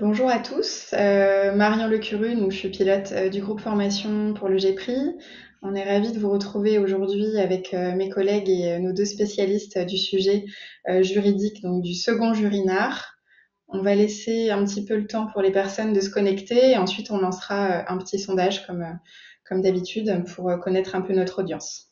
Bonjour à tous, Marion Lecuru, donc je suis pilote du groupe formation pour le GPRI. On est ravis de vous retrouver aujourd'hui avec mes collègues et nos deux spécialistes du sujet juridique, donc du second jurinard. On va laisser un petit peu le temps pour les personnes de se connecter et ensuite on lancera un petit sondage comme d'habitude pour connaître un peu notre audience.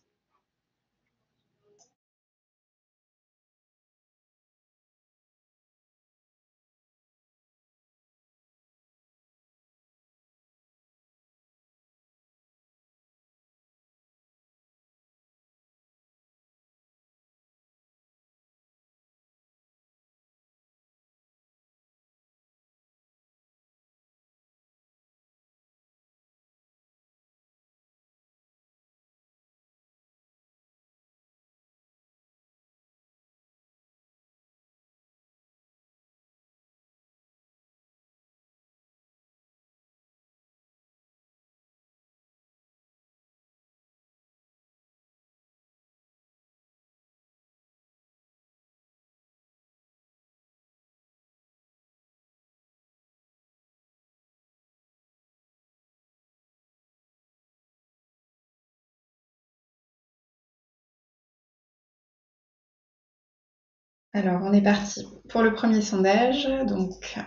Alors on est parti pour le premier sondage, donc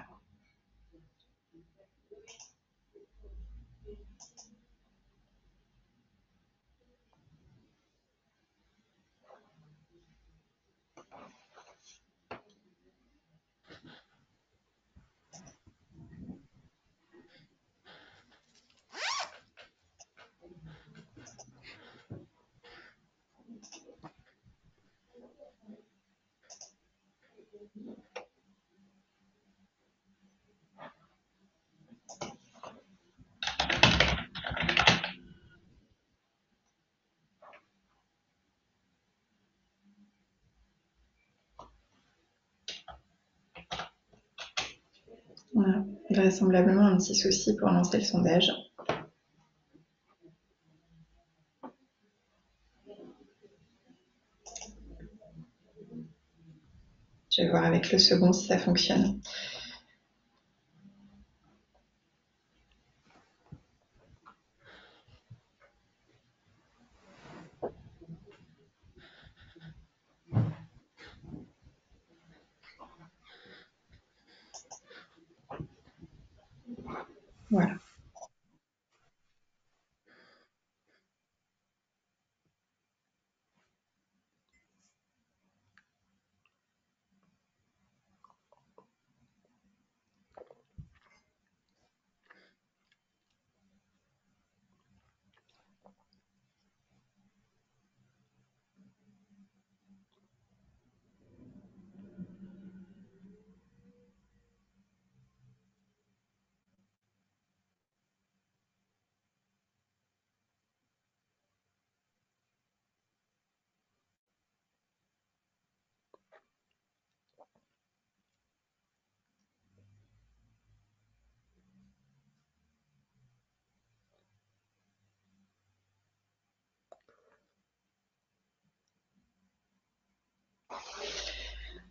voilà, vraisemblablement un petit souci pour lancer le sondage. Je vais voir avec le second si ça fonctionne. Voilà.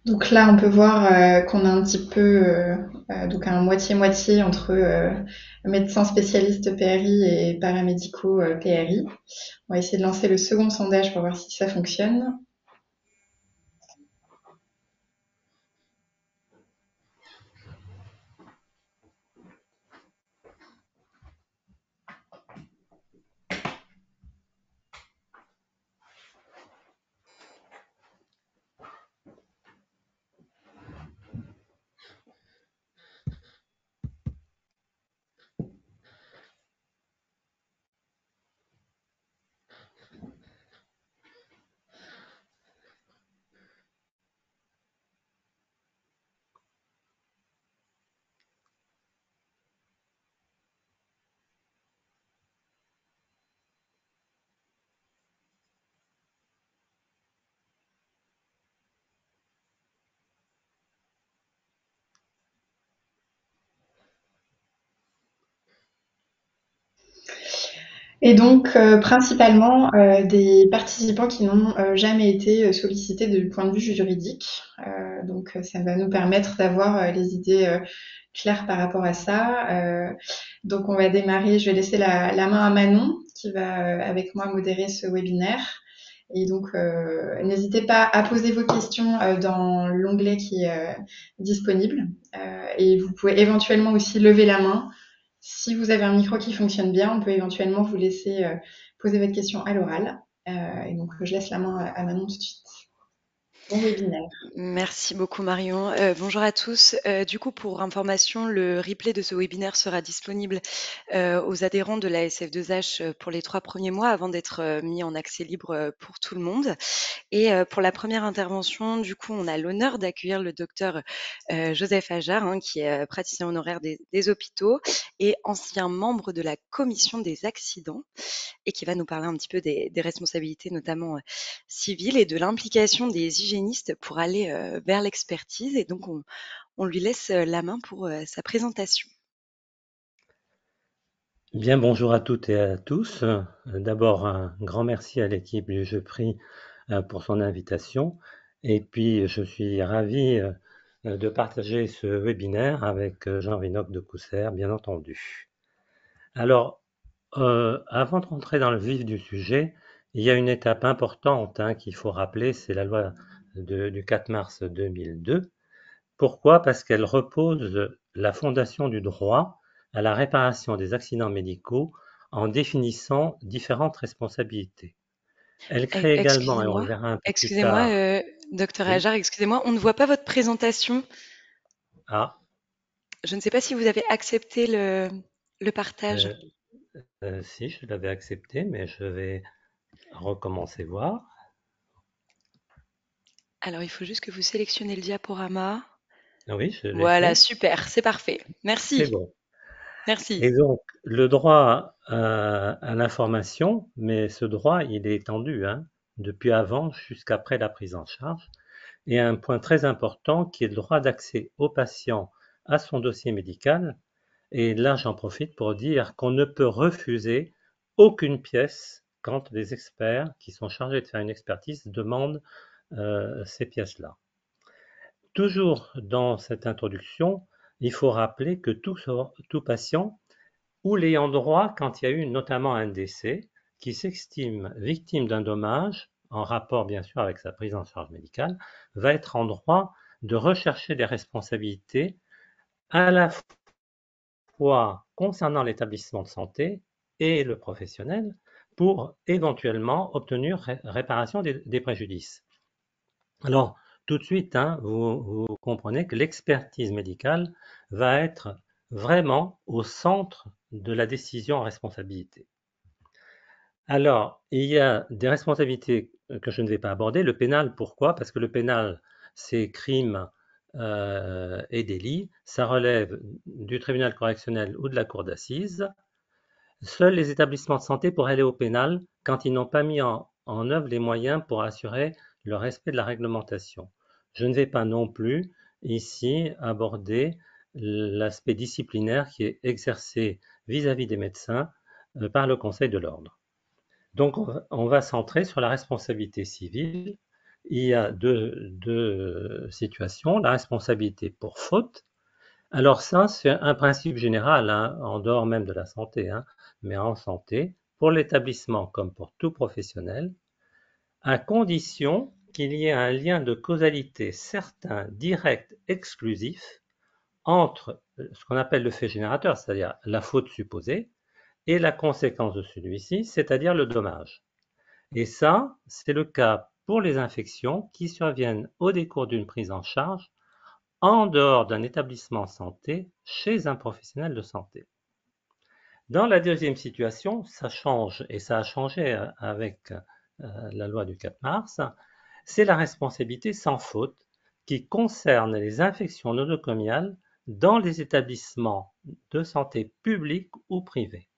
Donc là, on peut voir qu'on a un petit peu donc un moitié-moitié entre médecins spécialistes PRI et paramédicaux PRI. On va essayer de lancer le second sondage pour voir si ça fonctionne. Et donc, principalement, des participants qui n'ont jamais été sollicités du point de vue juridique. Donc, ça va nous permettre d'avoir les idées clair par rapport à ça. Donc on va démarrer, je vais laisser la main à Manon qui va avec moi modérer ce webinaire. Et donc, n'hésitez pas à poser vos questions dans l'onglet qui est disponible. Et vous pouvez éventuellement aussi lever la main. Si vous avez un micro qui fonctionne bien, on peut éventuellement vous laisser poser votre question à l'oral. Et donc, je laisse la main à Manon tout de suite. Bon webinaire. Merci beaucoup Marion. Bonjour à tous. Du coup, pour information, le replay de ce webinaire sera disponible aux adhérents de la SF2H pour les 3 premiers mois avant d'être mis en accès libre pour tout le monde. Et pour la première intervention, du coup, on a l'honneur d'accueillir le docteur Joseph Ajar, hein, qui est praticien honoraire des hôpitaux et ancien membre de la commission des accidents, et qui va nous parler un petit peu des responsabilités, notamment civiles, et de l'implication des hygiénistes pour aller vers l'expertise. Et donc, on lui laisse la main pour sa présentation. Bien, bonjour à toutes et à tous. D'abord, un grand merci à l'équipe du Jeu Prix pour son invitation. Et puis, je suis ravi de partager ce webinaire avec Jean Vinoc de Cousser, bien entendu. Alors, avant de rentrer dans le vif du sujet, il y a une étape importante qu'il faut rappeler, c'est la loi du 4 mars 2002. Pourquoi? Parce qu'elle repose la fondation du droit à la réparation des accidents médicaux en définissant différentes responsabilités. Elle crée également, et on le Excusez-moi, verra un peu plus excusez-moi, tard, docteur oui, Ajar, excusez-moi, on ne voit pas votre présentation. ah, Je ne sais pas si vous avez accepté le partage. euh, si je l'avais accepté, mais je vais recommencer voir. Alors, il faut juste que vous sélectionnez le diaporama. Ah oui, je l'ai Voilà, fait, super, c'est parfait. c'est Merci, bon. merci. Et donc, le droit à l'information, mais ce droit, il est étendu, depuis avant jusqu'après la prise en charge. Et un point très important qui est le droit d'accès au patient à son dossier médical. Et là, j'en profite pour dire qu'on ne peut refuser aucune pièce quand les experts qui sont chargés de faire une expertise demandent ces pièces-là. Toujours dans cette introduction, il faut rappeler que tout patient ou l'ayant droit quand il y a eu notamment un décès qui s'estime victime d'un dommage, en rapport bien sûr avec sa prise en charge médicale, va être en droit de rechercher des responsabilités à la fois concernant l'établissement de santé et le professionnel pour éventuellement obtenir réparation des préjudices. Alors, tout de suite, vous comprenez que l'expertise médicale va être vraiment au centre de la décision en responsabilité. Alors, il y a des responsabilités que je ne vais pas aborder. Le pénal, pourquoi? Parce que le pénal, c'est crimes et délits. Ça relève du tribunal correctionnel ou de la cour d'assises. Seuls les établissements de santé pourraient aller au pénal quand ils n'ont pas mis en œuvre les moyens pour assurer le respect de la réglementation. Je ne vais pas non plus ici aborder l'aspect disciplinaire qui est exercé vis-à-vis des médecins par le Conseil de l'ordre. Donc on va centrer sur la responsabilité civile. Il y a deux situations. La responsabilité pour faute. Alors ça, c'est un principe général, en dehors même de la santé, mais en santé, pour l'établissement comme pour tout professionnel, à condition qu'il y ait un lien de causalité certain, direct, exclusif, entre ce qu'on appelle le fait générateur, c'est-à-dire la faute supposée, et la conséquence de celui-ci, c'est-à-dire le dommage. Et ça, c'est le cas pour les infections qui surviennent au décours d'une prise en charge en dehors d'un établissement santé chez un professionnel de santé. Dans la deuxième situation, ça change et ça a changé avec la loi du 4 mars, c'est la responsabilité sans faute qui concerne les infections nosocomiales dans les établissements de santé publics ou privés.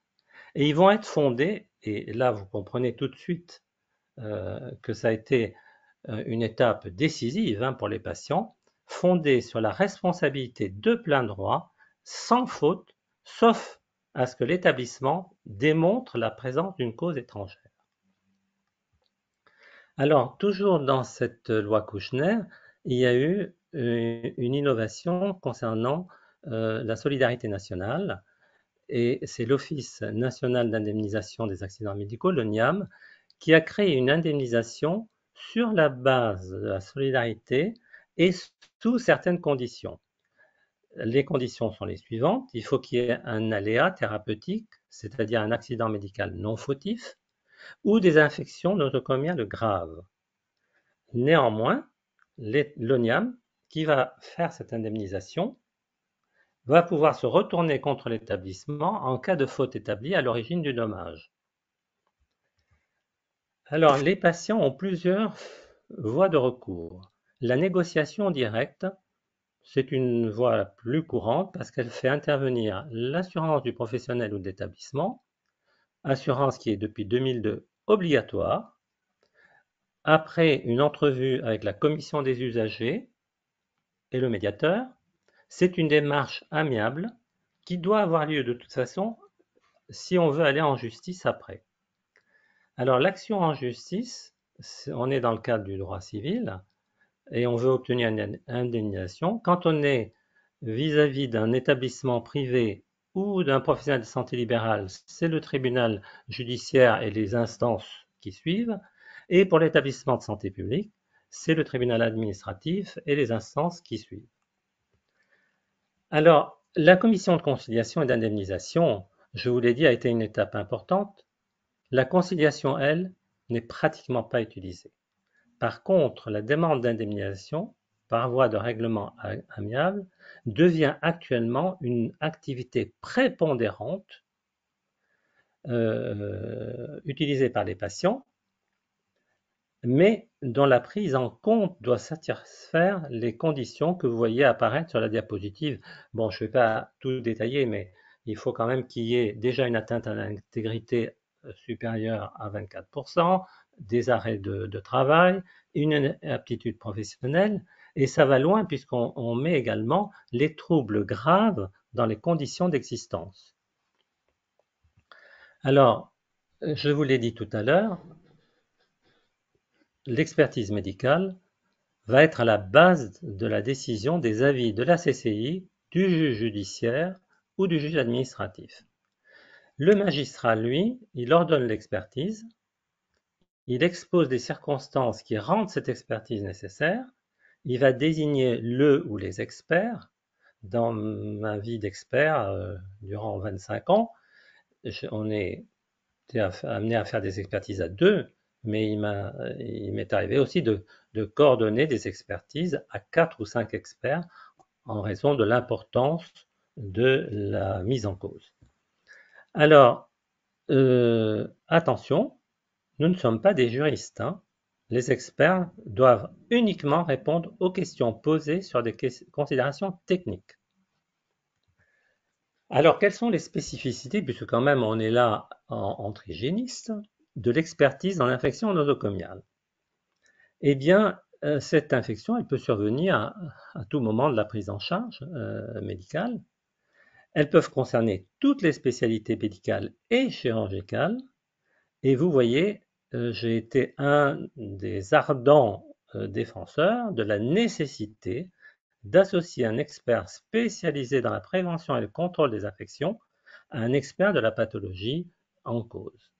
Et ils vont être fondés, et là vous comprenez tout de suite que ça a été une étape décisive pour les patients, fondée sur la responsabilité de plein droit, sans faute, sauf à ce que l'établissement démontre la présence d'une cause étrangère. Alors, toujours dans cette loi Kouchner, il y a eu une innovation concernant la solidarité nationale, et c'est l'Office national d'indemnisation des accidents médicaux, l'ONIAM, qui a créé une indemnisation sur la base de la solidarité et sous certaines conditions. Les conditions sont les suivantes. Il faut qu'il y ait un aléa thérapeutique, c'est-à-dire un accident médical non fautif, ou des infections nosocomiales graves. Néanmoins, l'ONIAM, qui va faire cette indemnisation, va pouvoir se retourner contre l'établissement en cas de faute établie à l'origine du dommage. Alors, les patients ont plusieurs voies de recours. La négociation directe, c'est une voie la plus courante parce qu'elle fait intervenir l'assurance du professionnel ou de l'établissement, assurance qui est depuis 2002 obligatoire, après une entrevue avec la commission des usagers et le médiateur. C'est une démarche amiable qui doit avoir lieu de toute façon si on veut aller en justice après. Alors l'action en justice, on est dans le cadre du droit civil et on veut obtenir une indemnisation. Quand on est vis-à-vis d'un établissement privé ou d'un professionnel de santé libérale, c'est le tribunal judiciaire et les instances qui suivent. Et pour l'établissement de santé publique, c'est le tribunal administratif et les instances qui suivent. Alors, la commission de conciliation et d'indemnisation, je vous l'ai dit, a été une étape importante. La conciliation, elle, n'est pratiquement pas utilisée. Par contre, la demande d'indemnisation, par voie de règlement amiable, devient actuellement une activité prépondérante utilisée par les patients, mais dont la prise en compte doit satisfaire les conditions que vous voyez apparaître sur la diapositive. Bon, je ne vais pas tout détailler, mais il faut quand même qu'il y ait déjà une atteinte à l'intégrité supérieure à 24%, des arrêts de travail, une aptitude professionnelle, et ça va loin puisqu'on met également les troubles graves dans les conditions d'existence. Alors, je vous l'ai dit tout à l'heure, l'expertise médicale va être à la base de la décision des avis de la CCI, du juge judiciaire ou du juge administratif. Le magistrat, lui, il ordonne l'expertise, il expose les circonstances qui rendent cette expertise nécessaire, il va désigner le ou les experts. Dans ma vie d'expert, durant 25 ans, on est amené à faire des expertises à deux, mais il m'est arrivé aussi de coordonner des expertises à 4 ou 5 experts en raison de l'importance de la mise en cause. Alors, attention, nous ne sommes pas des juristes. Les experts doivent uniquement répondre aux questions posées sur des considérations techniques. Alors, quelles sont les spécificités, puisque quand même on est là entre hygiénistes, de l'expertise en infection nosocomiale? Eh bien, cette infection, elle peut survenir à tout moment de la prise en charge médicale. Elles peuvent concerner toutes les spécialités médicales et chirurgicales. Et vous voyez, j'ai été un des ardents défenseurs de la nécessité d'associer un expert spécialisé dans la prévention et le contrôle des infections à un expert de la pathologie en cause.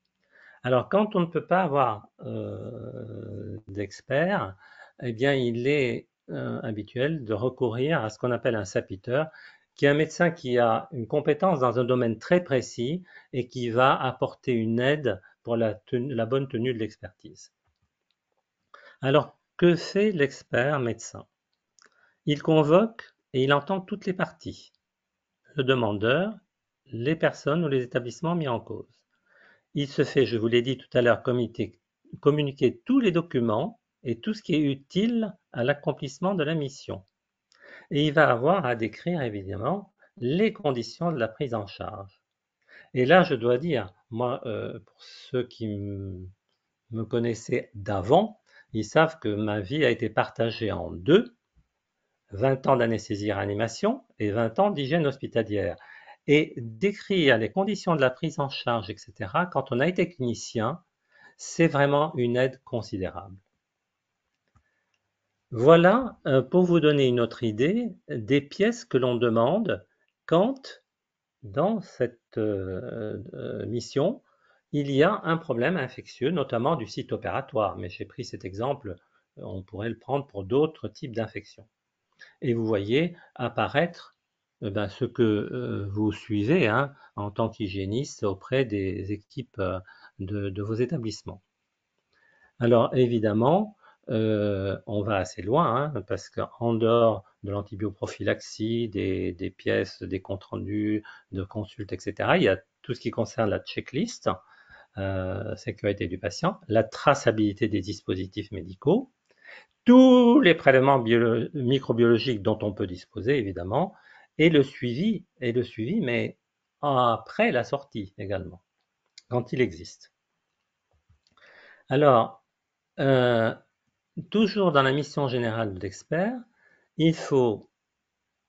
Alors, quand on ne peut pas avoir d'expert, eh bien, il est habituel de recourir à ce qu'on appelle un sapiteur, qui est un médecin qui a une compétence dans un domaine très précis et qui va apporter une aide pour la bonne tenue de l'expertise. Alors, que fait l'expert médecin? Il convoque et il entend toutes les parties, le demandeur, les personnes ou les établissements mis en cause. Il se fait, je vous l'ai dit tout à l'heure, communiquer tous les documents et tout ce qui est utile à l'accomplissement de la mission. Et il va avoir à décrire évidemment les conditions de la prise en charge. Et là, je dois dire, moi, pour ceux qui me connaissaient d'avant, ils savent que ma vie a été partagée en deux, 20 ans d'anesthésie-réanimation et 20 ans d'hygiène hospitalière. Et décrire les conditions de la prise en charge, etc., quand on a été clinicien, c'est vraiment une aide considérable. Voilà, pour vous donner une autre idée, des pièces que l'on demande quand, dans cette mission, il y a un problème infectieux, notamment du site opératoire. Mais j'ai pris cet exemple, on pourrait le prendre pour d'autres types d'infections. Et vous voyez apparaître ce que vous suivez hein, en tant qu'hygiéniste auprès des équipes de vos établissements. Alors évidemment, on va assez loin hein, parce qu'en dehors de l'antibioprophylaxie, des pièces, des comptes rendus, de consultes, etc., il y a tout ce qui concerne la checklist, sécurité du patient, la traçabilité des dispositifs médicaux, tous les prélèvements microbiologiques dont on peut disposer évidemment, et le suivi, mais après la sortie également, quand il existe. Alors, toujours dans la mission générale de l'expert, il faut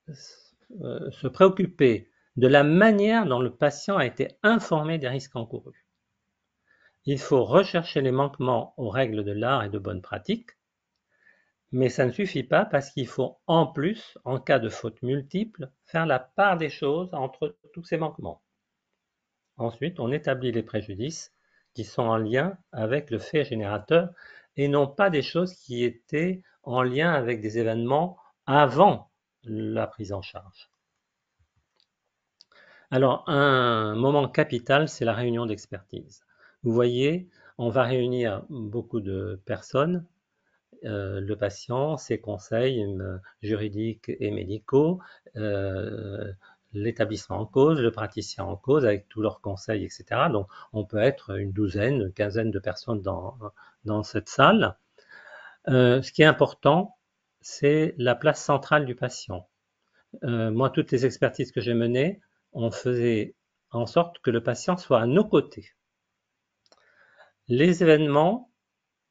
se préoccuper de la manière dont le patient a été informé des risques encourus. Il faut rechercher les manquements aux règles de l'art et de bonnes pratiques, mais ça ne suffit pas parce qu'il faut en plus, en cas de faute multiple, faire la part des choses entre tous ces manquements. Ensuite, on établit les préjudices qui sont en lien avec le fait générateur et non pas des choses qui étaient en lien avec des événements avant la prise en charge. Alors, un moment capital, c'est la réunion d'expertise. Vous voyez, on va réunir beaucoup de personnes, le patient, ses conseils juridiques et médicaux, l'établissement en cause, le praticien en cause, avec tous leurs conseils, etc. Donc, on peut être une douzaine, une quinzaine de personnes dans cette salle. Ce qui est important, c'est la place centrale du patient. Moi, toutes les expertises que j'ai menées, on faisait en sorte que le patient soit à nos côtés. Les événements,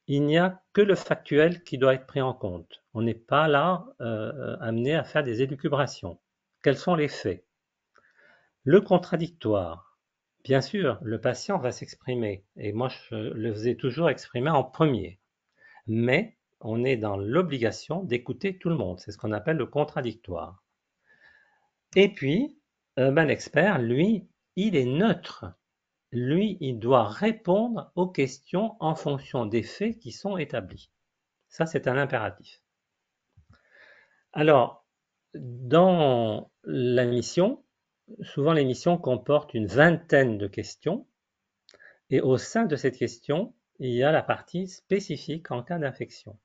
il n'y a que le factuel qui doit être pris en compte. On n'est pas là amené à faire des élucubrations. Quels sont les faits? Le contradictoire. Bien sûr, le patient va s'exprimer, et moi je le faisais toujours exprimer en premier. Mais on est dans l'obligation d'écouter tout le monde. C'est ce qu'on appelle le contradictoire. Et puis, l'expert, lui, il est neutre. Lui, il doit répondre aux questions en fonction des faits qui sont établis. Ça, c'est un impératif. Alors, dans la mission, souvent les missions comportent une vingtaine de questions, et au sein de cette question, il y a la partie spécifique en cas d'infection.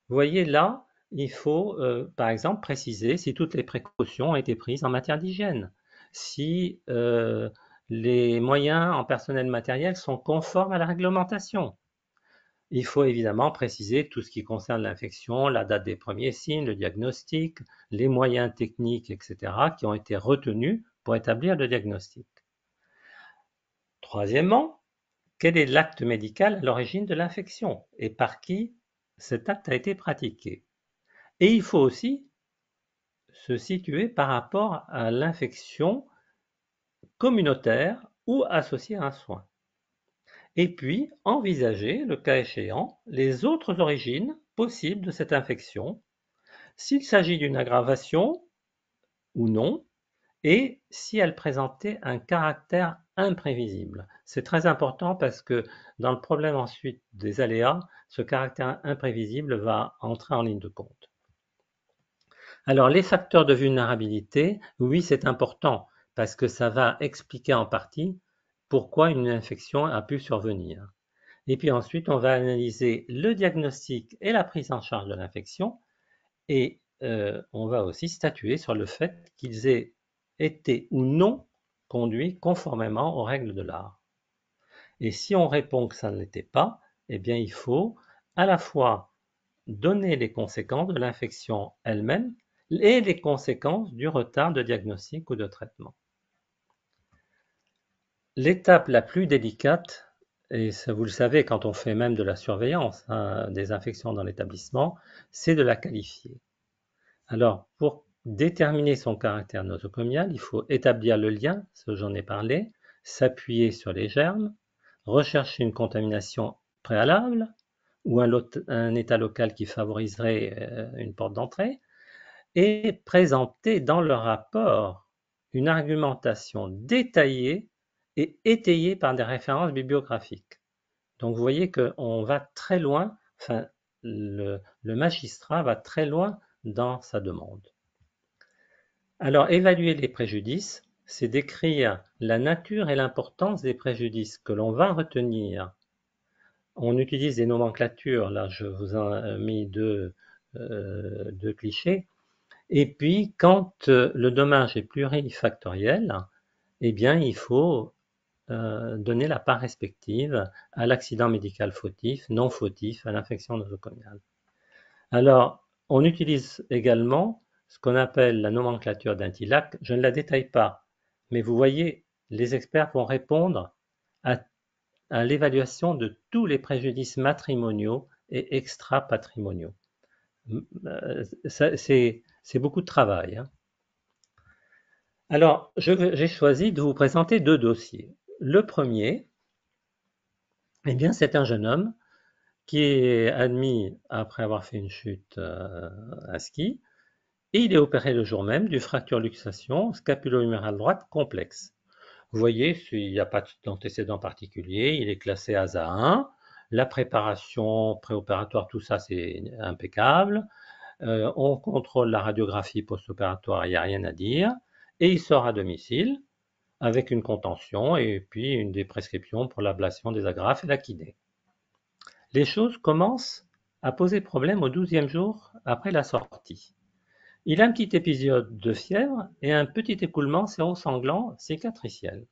Vous voyez là, il faut par exemple préciser si toutes les précautions ont été prises en matière d'hygiène, si les moyens en personnel matériel sont conformes à la réglementation. Il faut évidemment préciser tout ce qui concerne l'infection, la date des premiers signes, le diagnostic, les moyens techniques, etc., qui ont été retenus pour établir le diagnostic. Troisièmement, quel est l'acte médical à l'origine de l'infection et par qui cet acte a été pratiqué? Et il faut aussi se situer par rapport à l'infection communautaire ou associée à un soin. Et puis, envisager, le cas échéant, les autres origines possibles de cette infection, s'il s'agit d'une aggravation ou non, et si elle présentait un caractère imprévisible. C'est très important parce que dans le problème ensuite des aléas, ce caractère imprévisible va entrer en ligne de compte. Alors, les facteurs de vulnérabilité, oui, c'est important parce que ça va expliquer en partie pourquoi une infection a pu survenir. Et puis ensuite, on va analyser le diagnostic et la prise en charge de l'infection et on va aussi statuer sur le fait qu'ils aient été ou non conduits conformément aux règles de l'art. Et si on répond que ça ne l'était pas, eh bien il faut à la fois donner les conséquences de l'infection elle-même et les conséquences du retard de diagnostic ou de traitement. L'étape la plus délicate, et ça vous le savez quand on fait même de la surveillance des infections dans l'établissement, c'est de la qualifier. Alors, pour déterminer son caractère nosocomial, il faut établir le lien, ce j'en ai parlé, s'appuyer sur les germes, rechercher une contamination préalable ou un état local qui favoriserait une porte d'entrée, et présenter dans le rapport une argumentation détaillée et étayée par des références bibliographiques. Donc vous voyez qu'on va très loin, enfin le magistrat va très loin dans sa demande. Alors évaluer les préjudices, c'est décrire la nature et l'importance des préjudices que l'on va retenir. On utilise des nomenclatures, là je vous ai mis deux clichés. Et puis quand le dommage est plurifactoriel, eh bien il faut donner la part respective à l'accident médical fautif, non fautif, à l'infection nosocomiale. Alors, on utilise également ce qu'on appelle la nomenclature d'Intillac. Je ne la détaille pas, mais vous voyez, les experts vont répondre à, l'évaluation de tous les préjudices matrimoniaux et extra-patrimoniaux. C'est beaucoup de travail. Hein. Alors, j'ai choisi de vous présenter deux dossiers. Le premier, eh bien, c'est un jeune homme qui est admis après avoir fait une chute à ski, et il est opéré le jour même d'une fracture luxation scapulo-humérale droite complexe. Vous voyez, il n'y a pas d'antécédent particulier, il est classé ASA 1, la préparation préopératoire, tout ça c'est impeccable, on contrôle la radiographie post-opératoire, il n'y a rien à dire, et il sort à domicile avec une contention et puis une des prescriptions pour l'ablation des agrafes et la kiné. Les choses commencent à poser problème au 12e jour après la sortie. Il a un petit épisode de fièvre et un petit écoulement sérosanglant cicatriciel.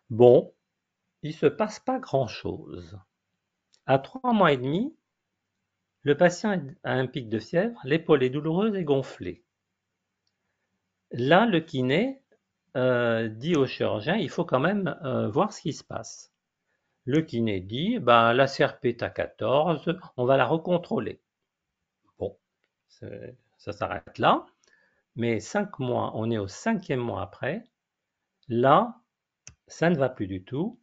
Bon, il ne se passe pas grand-chose. À 3 mois et demi, le patient a un pic de fièvre, l'épaule est douloureuse et gonflée. Là, le kiné dit au chirurgien, il faut quand même voir ce qui se passe. Le kiné dit, la CRP est à 14, on va la recontrôler. Bon, ça s'arrête là. Mais 5 mois, on est au 5e mois après, là, ça ne va plus du tout,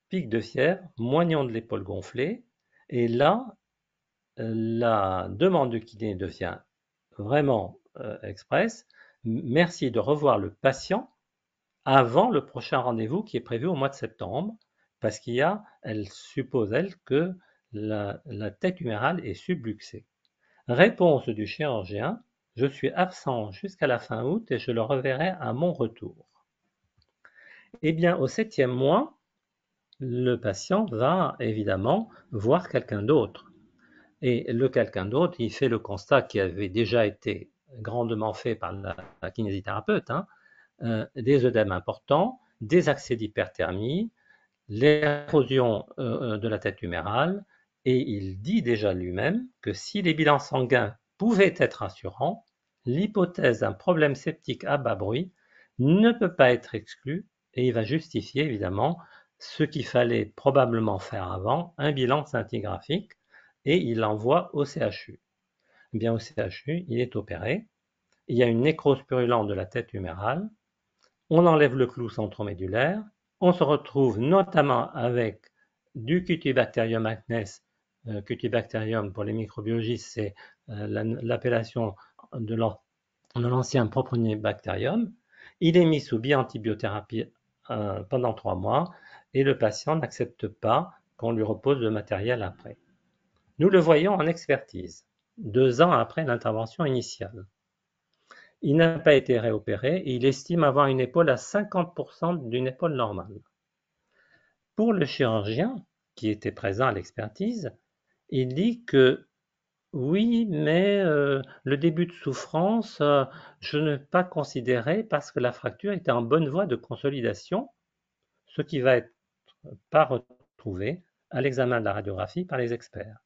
pic de fièvre, moignon de l'épaule gonflée, et là, la demande de kiné devient vraiment express. Merci de revoir le patient avant le prochain rendez-vous qui est prévu au mois de septembre, parce elle suppose, elle, que la tête humérale est subluxée. Réponse du chirurgien, je suis absent jusqu'à la fin août et je le reverrai à mon retour. Eh bien, au 7e mois, le patient va évidemment voir quelqu'un d'autre. Et le quelqu'un d'autre, il fait le constat qui avait déjà été grandement fait par la kinésithérapeute, des œdèmes importants, des accès d'hyperthermie, l'érosion de la tête humérale, et il dit déjà lui-même que si les bilans sanguins pouvaient être rassurants, l'hypothèse d'un problème septique à bas bruit ne peut pas être exclue, et il va justifier évidemment ce qu'il fallait probablement faire avant, un bilan scintigraphique, et il l'envoie au CHU. Eh bien, au CHU, il est opéré, il y a une nécrose purulente de la tête humérale, on enlève le clou centromédulaire, on se retrouve notamment avec du Cutibacterium acnes. Cutibacterium, pour les microbiologistes, c'est l'appellation de l'ancien Propionibacterium. Il est mis sous biantibiothérapie pendant 3 mois et le patient n'accepte pas qu'on lui repose le matériel après. Nous le voyons en expertise, 2 ans après l'intervention initiale. Il n'a pas été réopéré et il estime avoir une épaule à 50% d'une épaule normale. Pour le chirurgien, qui était présent à l'expertise, il dit que oui, mais le début de souffrance, je ne l'ai pas considéré parce que la fracture était en bonne voie de consolidation, ce qui va être pas retrouvé à l'examen de la radiographie par les experts.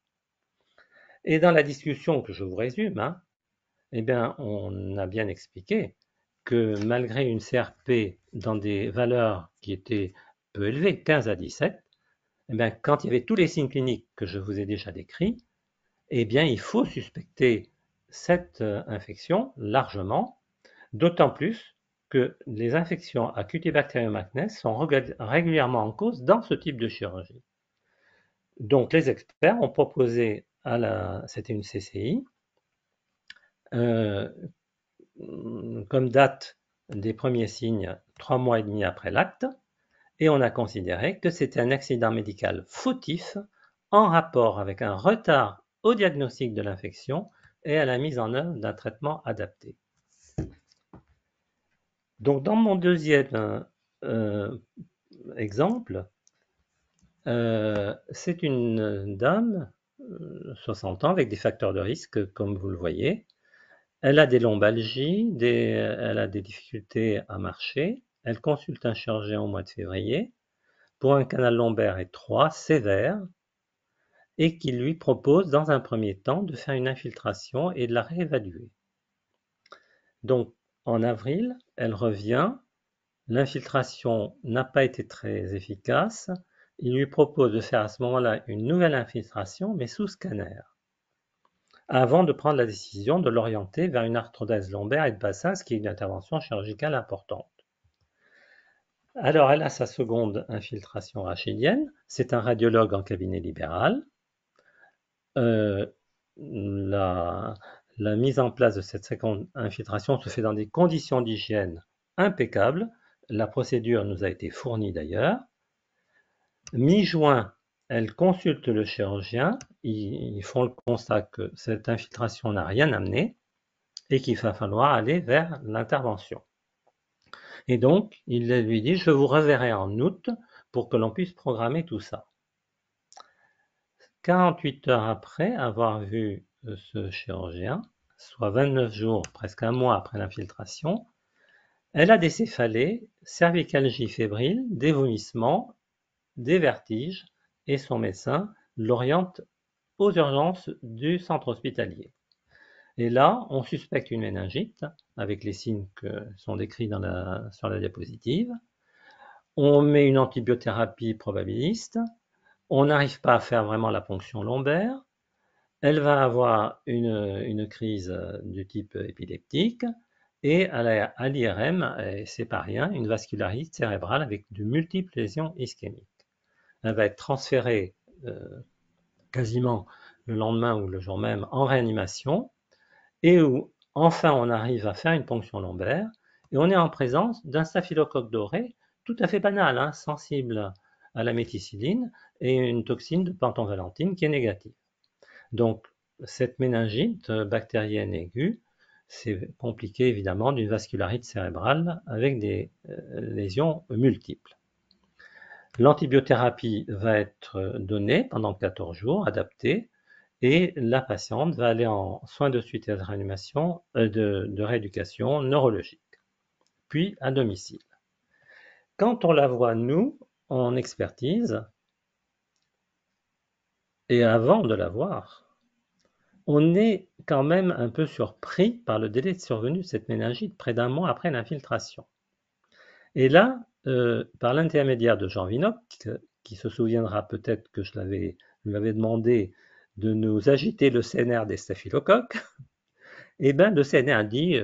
Et dans la discussion que je vous résume, eh bien, on a bien expliqué que malgré une CRP dans des valeurs qui étaient peu élevées, 15 à 17, eh bien, quand il y avait tous les signes cliniques que je vous ai déjà décrits, eh bien, il faut suspecter cette infection largement, d'autant plus que les infections à Cutibacterium acnes sont régulièrement en cause dans ce type de chirurgie. Donc, les experts ont proposé c'était une CCI, comme date des premiers signes 3 mois et demi après l'acte, et on a considéré que c'était un accident médical fautif en rapport avec un retard au diagnostic de l'infection et à la mise en œuvre d'un traitement adapté. Donc dans mon deuxième exemple, c'est une dame, 60 ans, avec des facteurs de risque, comme vous le voyez. Elle a des lombalgies, elle a des difficultés à marcher. Elle consulte un chirurgien au mois de février pour un canal lombaire étroit, sévère, et qui lui propose dans un premier temps de faire une infiltration et de la réévaluer. Donc en avril, elle revient, l'infiltration n'a pas été très efficace, il lui propose de faire à ce moment-là une nouvelle infiltration, mais sous scanner, avant de prendre la décision de l'orienter vers une arthrodèse lombaire et de bassin, ce qui est une intervention chirurgicale importante. Alors, elle a sa seconde infiltration rachidienne, c'est un radiologue en cabinet libéral. La mise en place de cette seconde infiltration se fait dans des conditions d'hygiène impeccables. La procédure nous a été fournie d'ailleurs. Mi-juin, elle consulte le chirurgien. Ils font le constat que cette infiltration n'a rien amené et qu'il va falloir aller vers l'intervention. Et donc, il lui dit, je vous reverrai en août pour que l'on puisse programmer tout ça. 48 heures après avoir vu ce chirurgien, soit 29 jours, presque un mois après l'infiltration, elle a des céphalées, cervicalgie fébrile, des vomissements, des vertiges, et son médecin l'oriente aux urgences du centre hospitalier. Et là, on suspecte une méningite, avec les signes qui sont décrits sur la diapositive. On met une antibiothérapie probabiliste. On n'arrive pas à faire vraiment la ponction lombaire. Elle va avoir une crise du type épileptique. Et à l'IRM, c'est pas rien, une vascularite cérébrale avec de multiples lésions ischémiques. Elle va être transférée quasiment le lendemain ou le jour même en réanimation, et où enfin on arrive à faire une ponction lombaire, et on est en présence d'un staphylocoque doré tout à fait banal, hein, sensible à la méticilline, et une toxine de pentonvalentine qui est négative. Donc cette méningite bactérienne aiguë, c'est compliqué évidemment d'une vascularite cérébrale avec des lésions multiples. L'antibiothérapie va être donnée pendant 14 jours, adaptée, et la patiente va aller en soins de suite et de réanimation, de rééducation neurologique, puis à domicile. Quand on la voit, nous, en expertise, et avant de la voir, on est quand même un peu surpris par le délai de survenue de cette méningite près d'un mois après l'infiltration. Et là, par l'intermédiaire de Jean Vinoc, qui se souviendra peut-être que je lui avais demandé de nous agiter le CNR des staphylocoques, et bien le CNR dit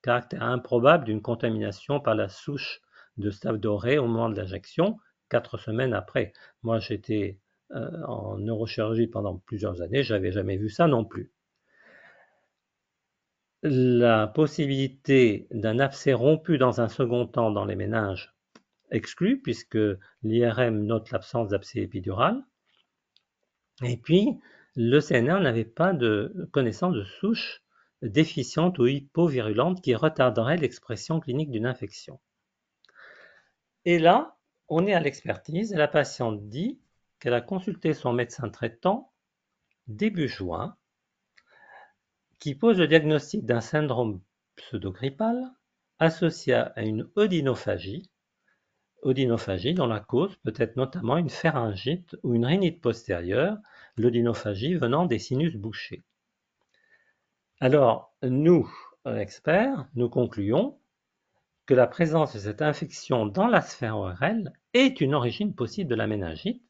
caractère improbable d'une contamination par la souche de staph doré au moment de l'injection, 4 semaines après. Moi, j'étais en neurochirurgie pendant plusieurs années, je n'avais jamais vu ça non plus. La possibilité d'un abcès rompu dans un second temps dans les méninges exclue, puisque l'IRM note l'absence d'abcès épidural. Et puis, le CNR n'avait pas de connaissance de souche déficiente ou hypovirulente qui retarderait l'expression clinique d'une infection. Et là, on est à l'expertise et la patiente dit qu'elle a consulté son médecin traitant début juin, qui pose le diagnostic d'un syndrome pseudogrippal associé à une odynophagie dont la cause peut être notamment une pharyngite ou une rhinite postérieure, l'odynophagie venant des sinus bouchés. Alors, nous, experts, nous concluons que la présence de cette infection dans la sphère ORL est une origine possible de la méningite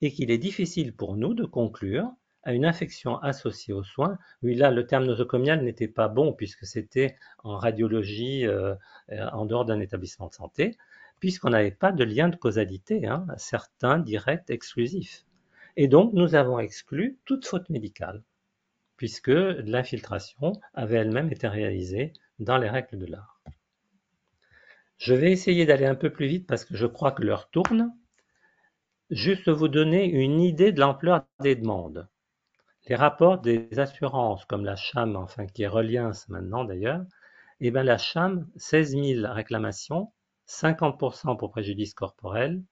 et qu'il est difficile pour nous de conclure à une infection associée aux soins. Oui, là, le terme nosocomial n'était pas bon puisque c'était en radiologie en dehors d'un établissement de santé, puisqu'on n'avait pas de lien de causalité, hein, certain, direct, exclusif. Et donc, nous avons exclu toute faute médicale, puisque l'infiltration avait elle-même été réalisée dans les règles de l'art. Je vais essayer d'aller un peu plus vite parce que je crois que l'heure tourne. Juste vous donner une idée de l'ampleur des demandes. Les rapports des assurances, comme la CHAM, enfin qui est Reliance maintenant d'ailleurs, eh bien la CHAM, 16 000 réclamations, 50% pour préjudice corporel.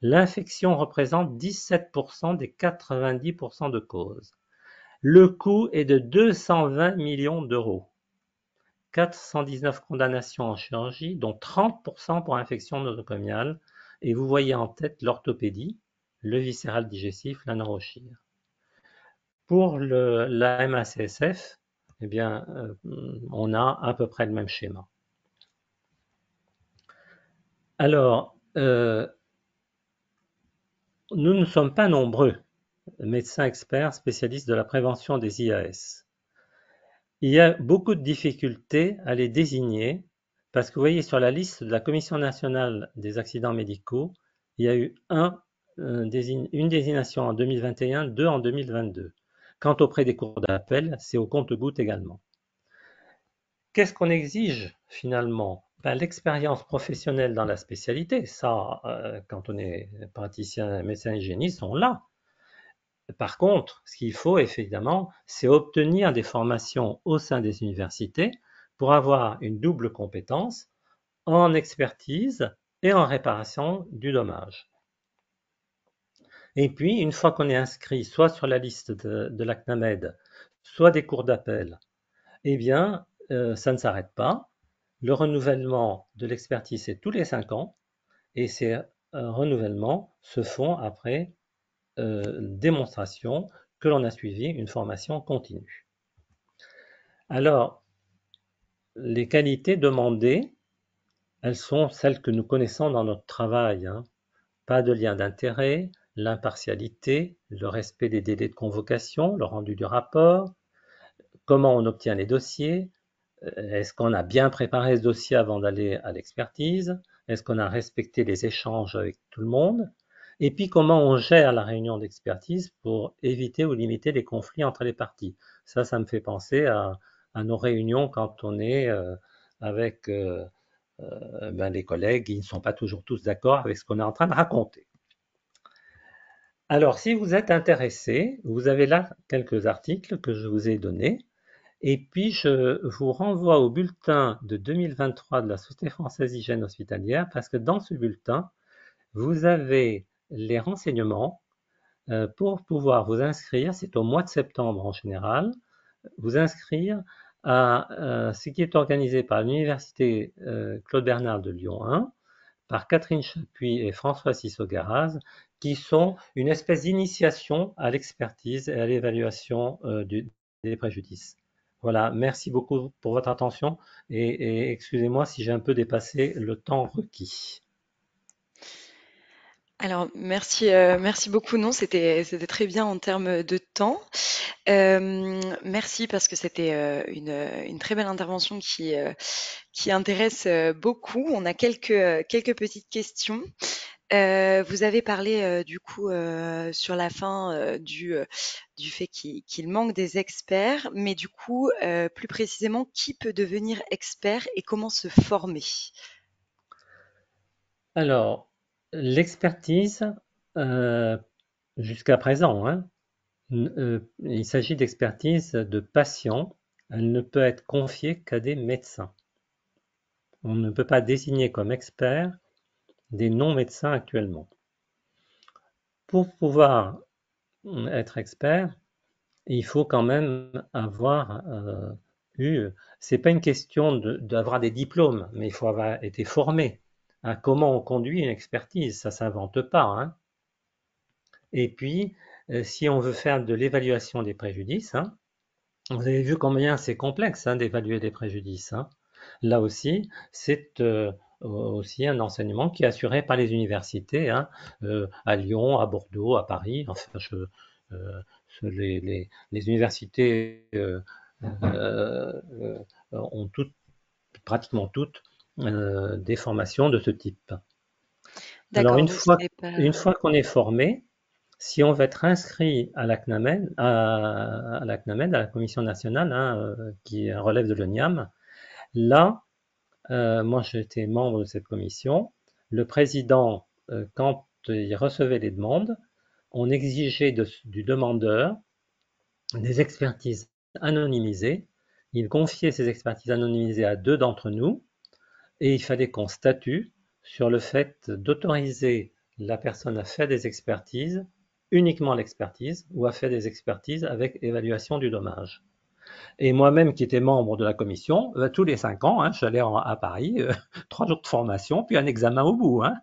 L'infection représente 17% des 90% de causes. Le coût est de 220 millions d'euros. 419 condamnations en chirurgie, dont 30% pour infection nosocomiale. Et vous voyez en tête l'orthopédie, le viscéral digestif, la neurochir. Pour la MACSF, eh bien, on a à peu près le même schéma. Alors, nous ne sommes pas nombreux, médecins experts spécialistes de la prévention des IAS. Il y a beaucoup de difficultés à les désigner parce que vous voyez sur la liste de la Commission nationale des accidents médicaux, il y a eu une désignation en 2021, deux en 2022. Quant auprès des cours d'appel, c'est au compte-gouttes également. Qu'est-ce qu'on exige finalement? Ben, l'expérience professionnelle dans la spécialité, ça, quand on est praticien, médecin hygiéniste, on l'a. Par contre, ce qu'il faut évidemment, c'est obtenir des formations au sein des universités pour avoir une double compétence en expertise et en réparation du dommage. Et puis, une fois qu'on est inscrit soit sur la liste de la CNAMED, soit des cours d'appel, eh bien, ça ne s'arrête pas. Le renouvellement de l'expertise, c'est tous les 5 ans, et ces renouvellements se font après démonstration que l'on a suivi une formation continue. Alors, les qualités demandées, elles sont celles que nous connaissons dans notre travail, hein. Pas de lien d'intérêt, l'impartialité, le respect des délais de convocation, le rendu du rapport, comment on obtient les dossiers, est-ce qu'on a bien préparé ce dossier avant d'aller à l'expertise, est-ce qu'on a respecté les échanges avec tout le monde, et puis comment on gère la réunion d'expertise pour éviter ou limiter les conflits entre les parties. Ça me fait penser à nos réunions quand on est avec les collègues, ils ne sont pas toujours tous d'accord avec ce qu'on est en train de raconter. Alors, si vous êtes intéressé, vous avez là quelques articles que je vous ai donnés. Et puis, je vous renvoie au bulletin de 2023 de la Société française d'hygiène hospitalière, parce que dans ce bulletin, vous avez les renseignements pour pouvoir vous inscrire, c'est au mois de septembre en général, vous inscrire à ce qui est organisé par l'Université Claude Bernard de Lyon 1, par Catherine Chapuis et François Sissogaraz, qui sont une espèce d'initiation à l'expertise et à l'évaluation des préjudices. Voilà, merci beaucoup pour votre attention et excusez-moi si j'ai un peu dépassé le temps requis. Alors merci beaucoup. Non, c'était très bien en termes de temps. Merci parce que c'était, une très belle intervention qui intéresse, beaucoup. On a quelques petites questions. Vous avez parlé, du coup, sur la fin, du fait qu'il manque des experts, mais du coup, plus précisément, qui peut devenir expert et comment se former? Alors, l'expertise, euh, jusqu'à présent, hein, il s'agit d'expertise de patients. Elle ne peut être confiée qu'à des médecins. On ne peut pas désigner comme experts des non-médecins actuellement. Pour pouvoir être expert, il faut quand même avoir eu. C'est pas une question d'avoir des diplômes, mais il faut avoir été formé à comment on conduit une expertise. Ça s'invente pas, hein. Et puis, si on veut faire de l'évaluation des préjudices, hein, vous avez vu combien c'est complexe hein, d'évaluer des préjudices, hein. Là aussi, c'est aussi un enseignement qui est assuré par les universités, hein, à Lyon, à Bordeaux, à Paris. Enfin, les universités euh, ont pratiquement toutes des formations de ce type. Alors, D'accord, oui, c'est pas. une fois qu'on est formé, si on veut être inscrit à la CNAMED, à la CNAMED, à la Commission nationale, hein, qui relève de l'ONIAM, là, moi, j'étais membre de cette commission. Le président, quand il recevait les demandes, on exigeait du demandeur des expertises anonymisées. Il confiait ces expertises anonymisées à 2 d'entre nous et il fallait qu'on statue sur le fait d'autoriser la personne à faire des expertises, uniquement l'expertise, ou à faire des expertises avec évaluation du dommage. Et moi-même, qui étais membre de la commission, tous les 5 ans, hein, j'allais à Paris, 3 jours de formation, puis un examen au bout. Hein.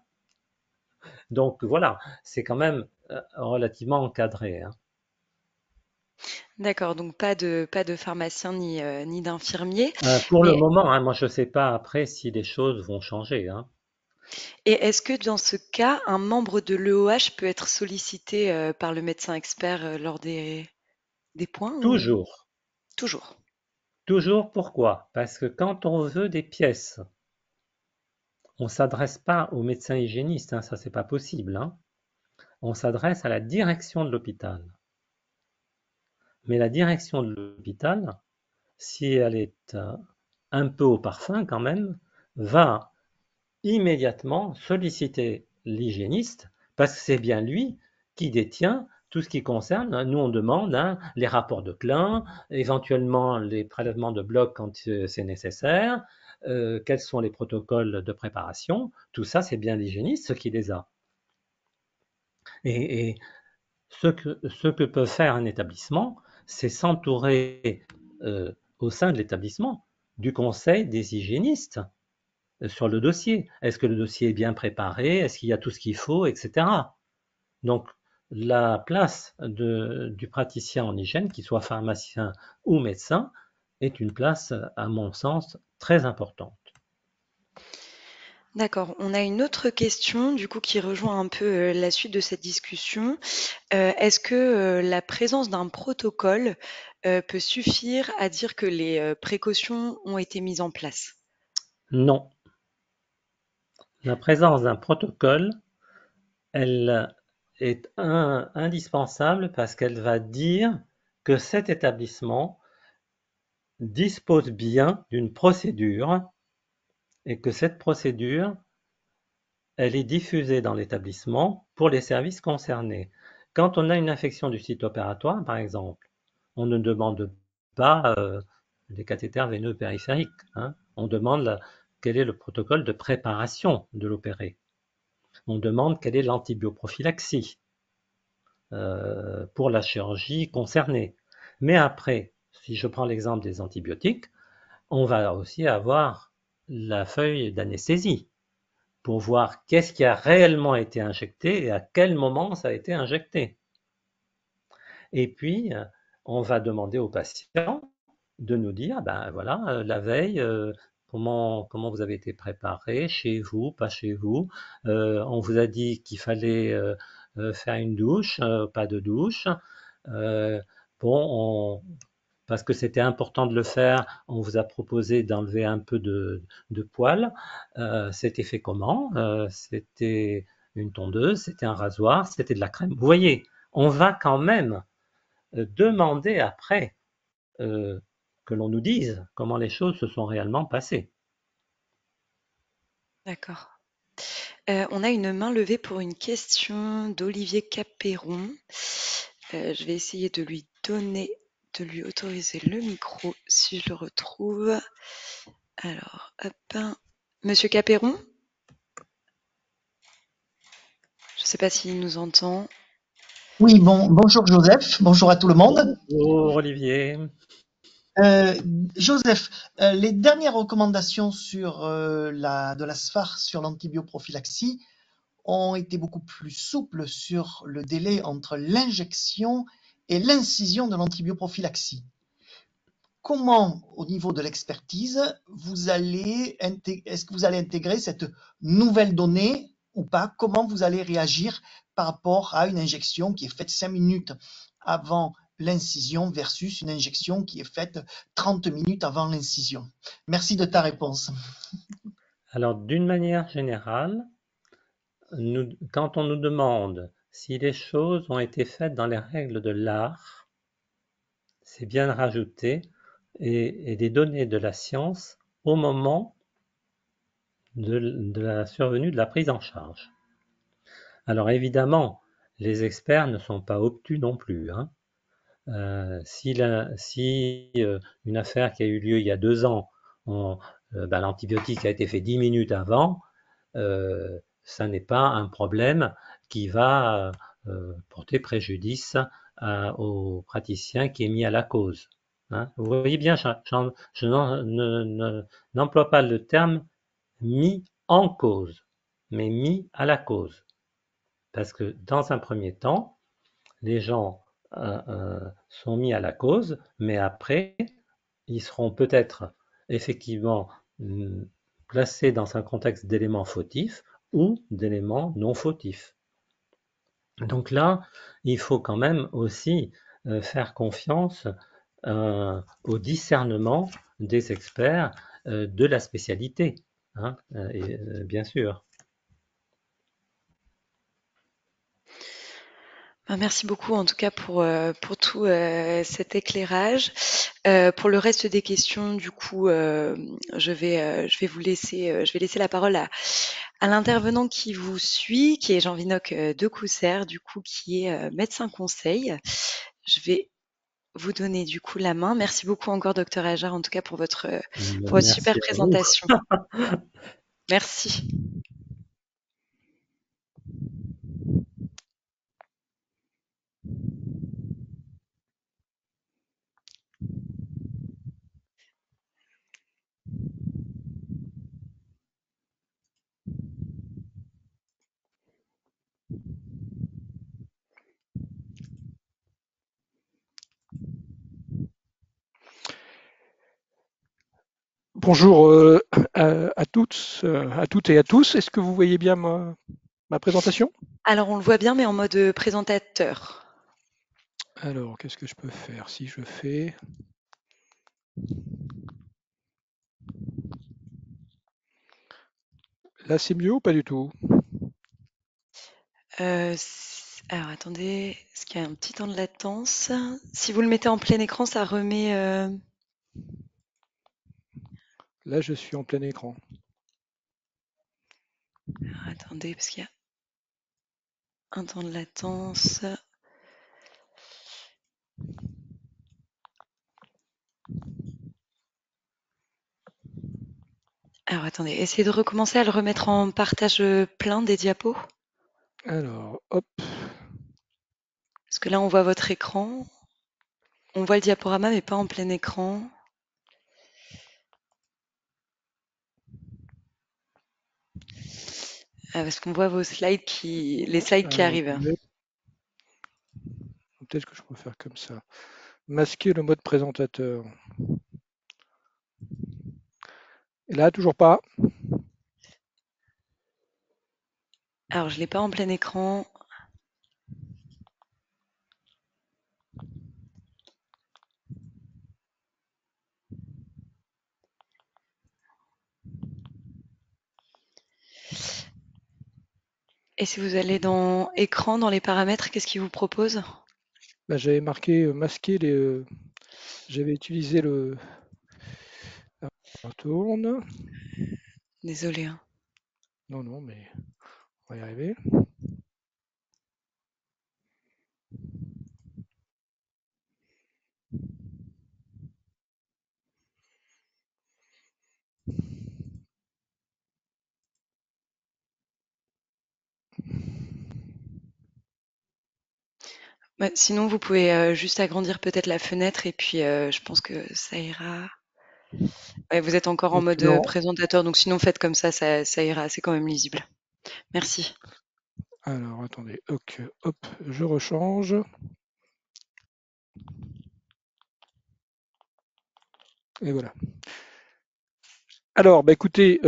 Donc voilà, c'est quand même relativement encadré. Hein. D'accord, donc pas de pharmacien ni d'infirmier. Pour le Mais moment, hein, moi je ne sais pas après si les choses vont changer. Hein. et est-ce que dans ce cas, un membre de l'EOH peut être sollicité par le médecin expert lors des points ou Toujours. toujours? Toujours pourquoi? Parce que quand on veut des pièces, on ne s'adresse pas au médecin hygiéniste, hein, ça c'est pas possible. Hein. On s'adresse à la direction de l'hôpital. Mais la direction de l'hôpital, si elle est un peu au parfum quand même, va immédiatement solliciter l'hygiéniste parce que c'est bien lui qui détient tout ce qui concerne, nous on demande hein, les rapports de Klein, éventuellement les prélèvements de bloc quand c'est nécessaire, quels sont les protocoles de préparation, tout ça c'est bien l'hygiéniste qui les a. Et ce que peut faire un établissement, c'est s'entourer au sein de l'établissement du conseil des hygiénistes sur le dossier. Est-ce que le dossier est bien préparé? Est-ce qu'il y a tout ce qu'il faut, etc. Donc, la place du praticien en hygiène, qu'il soit pharmacien ou médecin, est une place, à mon sens, très importante. D'accord. On a une autre question, du coup, qui rejoint un peu la suite de cette discussion. Est-ce que la présence d'un protocole peut suffire à dire que les précautions ont été mises en place? Non. La présence d'un protocole, elle est indispensable parce qu'elle va dire que cet établissement dispose bien d'une procédure et que cette procédure, elle est diffusée dans l'établissement pour les services concernés. Quand on a une infection du site opératoire, par exemple, on ne demande pas les cathéters veineux périphériques. Hein. On demande quel est le protocole de préparation de l'opéré. On demande quelle est l'antibioprophylaxie pour la chirurgie concernée. Mais après, si je prends l'exemple des antibiotiques, on va aussi avoir la feuille d'anesthésie pour voir qu'est-ce qui a réellement été injecté et à quel moment ça a été injecté. Et puis, on va demander aux patients de nous dire, ben voilà, la veille, comment vous avez été préparé, chez vous, pas chez vous. On vous a dit qu'il fallait faire une douche, pas de douche. Euh, bon, parce que c'était important de le faire, on vous a proposé d'enlever un peu de poils. C'était fait comment? C'était une tondeuse, c'était un rasoir, c'était de la crème. Vous voyez, on va quand même demander après euh, que l'on nous dise comment les choses se sont réellement passées. D'accord. On a une main levée pour une question d'Olivier Capéron. Je vais essayer de lui autoriser le micro si je le retrouve. Alors, hop. Monsieur Capéron, je ne sais pas s'il nous entend. Oui, bonjour Joseph, bonjour à tout le monde. Bonjour Olivier. Euh, Joseph, les dernières recommandations de la SFAR sur l'antibioprophylaxie ont été beaucoup plus souples sur le délai entre l'injection et l'incision de l'antibioprophylaxie. Comment, au niveau de l'expertise, est-ce que vous allez intégrer cette nouvelle donnée ou pas? Comment vous allez réagir par rapport à une injection qui est faite 5 minutes avant l'incision versus une injection qui est faite 30 minutes avant l'incision? Merci de ta réponse. Alors, d'une manière générale, quand on nous demande si les choses ont été faites dans les règles de l'art, c'est bien de rajouter et des données de la science au moment de la survenue de la prise en charge. Alors évidemment, les experts ne sont pas obtus non plus, hein. Si une affaire qui a eu lieu il y a 2 ans, l'antibiotique a été fait 10 minutes avant, ça n'est pas un problème qui va porter préjudice au praticien qui est mis à la cause, hein. Vous voyez bien, je n'emploie pas le terme mis en cause, mais mis à la cause. Parce que dans un premier temps, les gens sont mis à la cause, mais après, ils seront peut-être effectivement placés dans un contexte d'éléments fautifs ou d'éléments non fautifs. Donc là, il faut quand même aussi faire confiance au discernement des experts de la spécialité, hein, bien sûr. Merci beaucoup en tout cas pour tout cet éclairage. Pour le reste des questions, du coup, je vais vous laisser, je vais laisser la parole à l'intervenant qui vous suit, qui est Jean Vinoc de Cousser, du coup, qui est médecin conseil. Je vais vous donner du coup la main. Merci beaucoup encore, docteur Ajar, en tout cas pour votre super Merci à vous. présentation. Merci. Bonjour à toutes et à tous. Est-ce que vous voyez bien ma présentation? Alors, on le voit bien, mais en mode présentateur. Alors, qu'est-ce que je peux faire si je fais... Là, c'est mieux ou pas du tout? Alors, attendez, est-ce qu'il y a un petit temps de latence? Si vous le mettez en plein écran, ça remet... Là, je suis en plein écran. Alors, attendez, parce qu'il y a un temps de latence. Alors, attendez, essayez de recommencer à le remettre en partage plein des diapos. Alors, hop. Parce que là, on voit votre écran. On voit le diaporama, mais pas en plein écran. Parce qu'on voit vos slides les slides qui Alors, arrivent. peut-être que je peux faire comme ça. Masquer le mode présentateur. Et là, toujours pas. Alors, je ne l'ai pas en plein écran. Et si vous allez dans écran, dans les paramètres, qu'est-ce qu'il vous propose? Là, j'avais marqué masquer les... j'avais utilisé le... On retourne. Désolé, hein. Non, non, mais on va y arriver. Sinon, vous pouvez juste agrandir peut-être la fenêtre et puis je pense que ça ira. Ouais, vous êtes encore en mode Non. présentateur, donc sinon faites comme ça ira, c'est quand même lisible. Merci. Alors, attendez. Ok, hop, je rechange. Et voilà. Alors, bah, écoutez,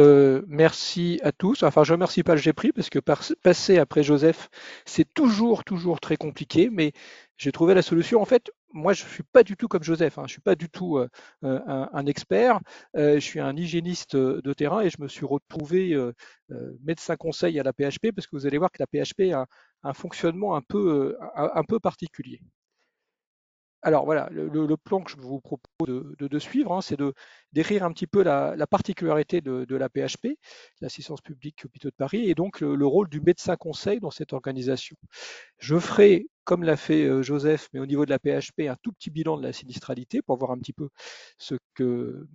merci à tous. Enfin, je remercie pas le GPRI parce que passer après Joseph, c'est toujours très compliqué, mais j'ai trouvé la solution. En fait, moi, je suis pas du tout comme Joseph, hein. Je suis pas du tout un expert. Je suis un hygiéniste de terrain et je me suis retrouvé médecin conseil à la PHP parce que vous allez voir que la PHP a un fonctionnement un peu particulier. Alors voilà, le plan que je vous propose de suivre, hein, c'est de d'écrire un petit peu la particularité de la PHP, l'assistance publique hôpitaux de Paris, et donc le rôle du médecin conseil dans cette organisation. Je ferai, comme l'a fait Joseph, mais au niveau de la PHP, un tout petit bilan de la sinistralité pour voir un petit peu ce que,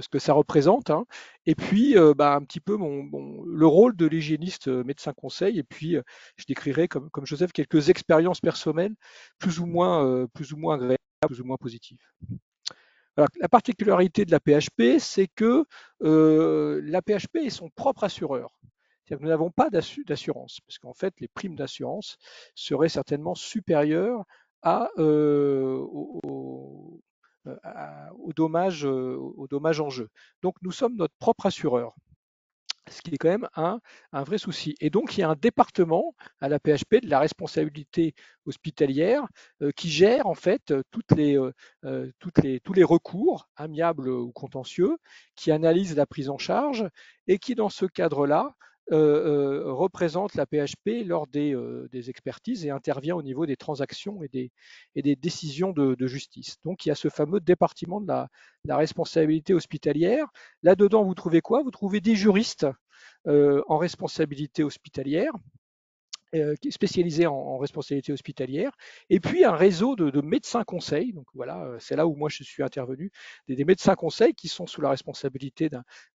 ce que ça représente, hein. Et puis un petit peu le rôle de l'hygiéniste médecin conseil. Et puis je décrirai, comme Joseph, quelques expériences personnelles plus ou moins agréables, plus ou moins positives. Alors, la particularité de la PHP, c'est que la PHP est son propre assureur. C'est-à-dire que nous n'avons pas d'assurance, parce qu'en fait, les primes d'assurance seraient certainement supérieures aux dommages en jeu. Donc, nous sommes notre propre assureur, ce qui est quand même un vrai souci. Et donc, il y a un département à la PHP de la responsabilité hospitalière qui gère en fait tous les recours, amiables ou contentieux, qui analyse la prise en charge et qui, dans ce cadre-là, représente la PHP lors des expertises et intervient au niveau des transactions et des décisions de justice. Donc, il y a ce fameux département de la responsabilité hospitalière. Là-dedans, vous trouvez quoi? Vous trouvez des juristes en responsabilité hospitalière, qui est spécialisé en responsabilité hospitalière, et puis un réseau de médecins conseils. Donc voilà, c'est là où moi je suis intervenu, des médecins conseils qui sont sous la responsabilité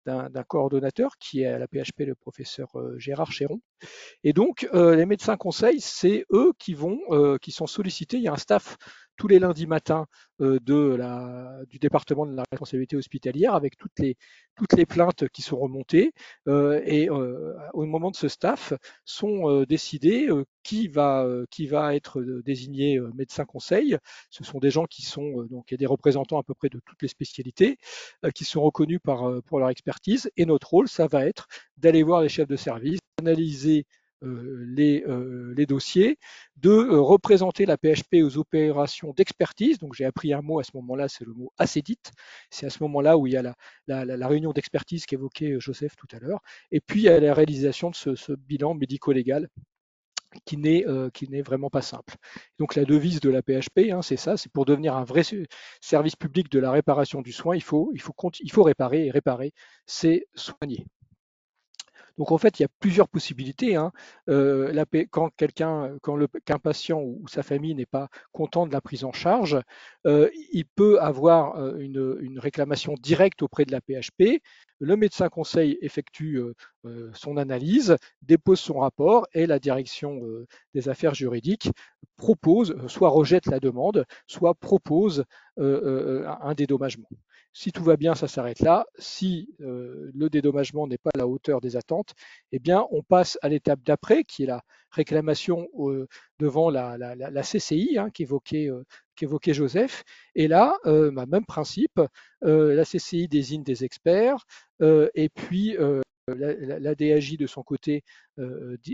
d'un coordonnateur qui est à la PHP le professeur Gérard Chéron. Et donc, les médecins conseils, c'est eux qui sont sollicités. Il y a un staff tous les lundis matins du département de la responsabilité hospitalière avec toutes les plaintes qui sont remontées. Au moment de ce staff, sont décidés qui va être désigné médecin conseil. Ce sont des gens qui sont donc il y a des représentants à peu près de toutes les spécialités qui sont reconnus pour leur expertise. Et notre rôle, ça va être d'aller voir les chefs de service, analyser les dossiers, de représenter la PHP aux opérations d'expertise. Donc j'ai appris un mot à ce moment-là, c'est le mot acédite. C'est à ce moment-là où il y a la réunion d'expertise qu'évoquait Joseph tout à l'heure. Et puis il y a la réalisation de ce bilan médico-légal qui n'est vraiment pas simple. Donc la devise de la PHP, hein, c'est ça, c'est pour devenir un vrai service public de la réparation du soin, il faut réparer, et réparer, c'est soigner. Donc en fait, il y a plusieurs possibilités, hein. Qu'un patient ou sa famille n'est pas content de la prise en charge, il peut avoir une réclamation directe auprès de la PHP. Le médecin conseil effectue son analyse, dépose son rapport et la direction des affaires juridiques propose, soit rejette la demande, soit propose un dédommagement. Si tout va bien, ça s'arrête là. Si le dédommagement n'est pas à la hauteur des attentes, eh bien, on passe à l'étape d'après, qui est la réclamation devant la CCI, hein, qu'évoquait Joseph. Et là, même principe, la CCI désigne des experts, et puis la DAJ de son côté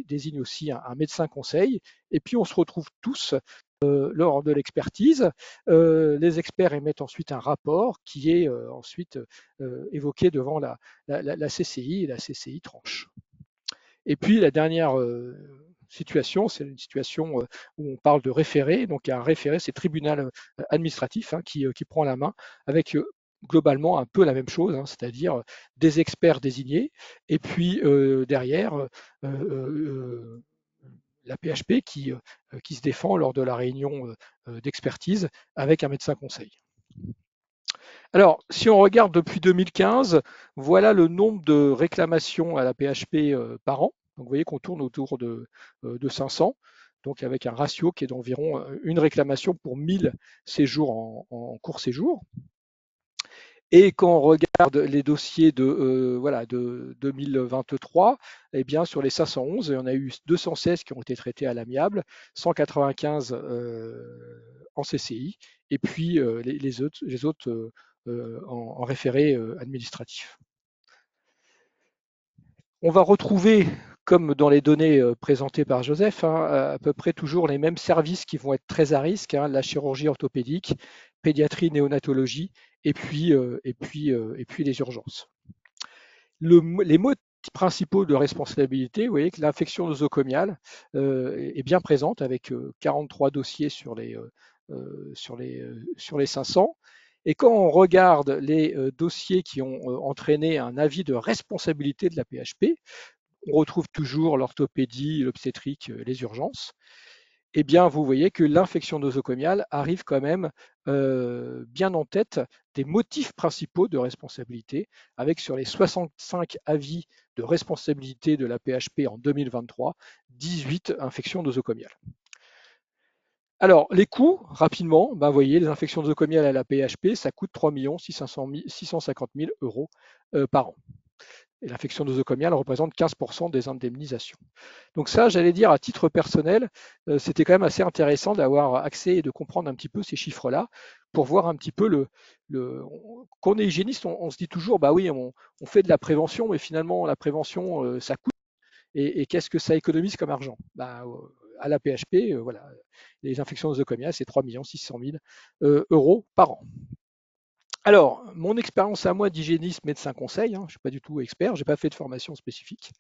désigne aussi un médecin conseil. Et puis, on se retrouve tous lors de l'expertise. Les experts émettent ensuite un rapport qui est ensuite évoqué devant la CCI et la CCI tranche. Et puis la dernière situation, c'est une situation où on parle de référé. Donc un référé, c'est le tribunal administratif, hein, qui prend la main avec globalement un peu la même chose, hein, c'est-à-dire des experts désignés, et puis derrière la PHP qui se défend lors de la réunion d'expertise avec un médecin conseil. Alors, si on regarde depuis 2015, voilà le nombre de réclamations à la PHP par an. Donc, vous voyez qu'on tourne autour de 500, donc avec un ratio qui est d'environ une réclamation pour 1000 séjours en court séjour. Et quand on regarde les dossiers de 2023, eh bien sur les 511, il y en a eu 216 qui ont été traités à l'amiable, 195 en CCI, et puis les autres en référé administratif. On va retrouver, comme dans les données présentées par Joseph, hein, à peu près toujours les mêmes services qui vont être très à risque, hein, la chirurgie orthopédique, pédiatrie, néonatologie, et puis les urgences. Les motifs principaux de responsabilité, vous voyez que l'infection nosocomiale est bien présente avec 43 dossiers sur les sur les 500. Et quand on regarde les dossiers qui ont entraîné un avis de responsabilité de la PHP, on retrouve toujours l'orthopédie, l'obstétrique, les urgences. Eh bien, vous voyez que l'infection nosocomiale arrive quand même bien en tête des motifs principaux de responsabilité, avec sur les 65 avis de responsabilité de la PHP en 2023, 18 infections nosocomiales. Alors, les coûts, rapidement, vous voyez, les infections nosocomiales à la PHP, ça coûte 3 650 000 euros par an. Et l'infection nosocomiale représente 15% des indemnisations. Donc ça, j'allais dire, à titre personnel, c'était quand même assez intéressant d'avoir accès et de comprendre un petit peu ces chiffres-là pour voir un petit peu quand on est hygiéniste, on se dit toujours, bah oui, on fait de la prévention, mais finalement, la prévention, ça coûte. Et qu'est-ce que ça économise comme argent? À la PHP, voilà, les infections nosocomiales, c'est 3 600 000 euros par an. Alors, mon expérience à moi d'hygiéniste médecin conseil, je ne suis pas du tout expert, je n'ai pas fait de formation spécifique.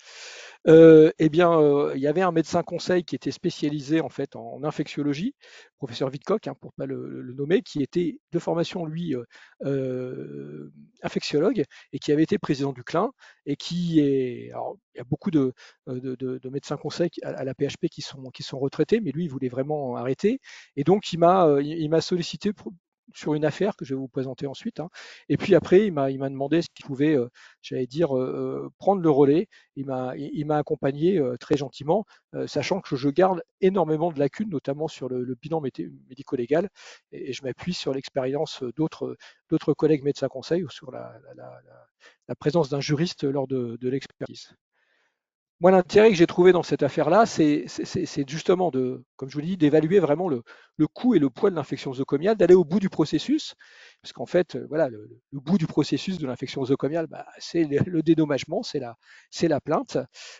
Il y avait un médecin conseil qui était spécialisé en fait en infectiologie, professeur Vidcock, pour ne pas le nommer, qui était de formation lui infectiologue et qui avait été président du CLIN et qui est, alors il y a beaucoup de médecins conseils à la PHP qui sont retraités, mais lui il voulait vraiment arrêter et donc il m'a sollicité sur une affaire que je vais vous présenter ensuite. Et puis après, il m'a demandé s'il pouvait, j'allais dire, prendre le relais. Il m'a accompagné très gentiment, sachant que je garde énormément de lacunes, notamment sur le bilan médico-légal, et je m'appuie sur l'expérience d'autres collègues médecins conseils ou sur la présence d'un juriste lors de l'expertise. Moi, l'intérêt que j'ai trouvé dans cette affaire-là, c'est justement comme je vous l'ai dit, d'évaluer vraiment le coût et le poids de l'infection nosocomiale, d'aller au bout du processus, parce qu'en fait, voilà, le bout du processus de l'infection nosocomiale, c'est le dédommagement, c'est la plainte.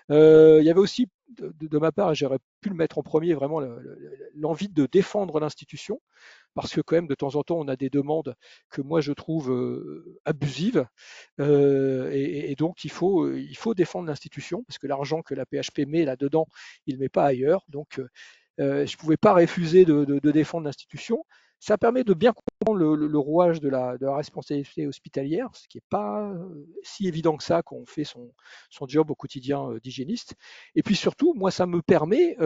Il y avait aussi, de ma part, j'aurais pu le mettre en premier, vraiment l'envie de défendre l'institution, parce que quand même, de temps en temps, on a des demandes que moi je trouve abusives, et donc il faut défendre l'institution, parce que l'argent que la PHP met là-dedans, il ne met pas ailleurs. Donc je ne pouvais pas refuser de défendre l'institution. Ça permet de bien comprendre le rouage de la responsabilité hospitalière, ce qui n'est pas si évident que ça quand on fait son job au quotidien d'hygiéniste. Et puis surtout, moi, ça me permet,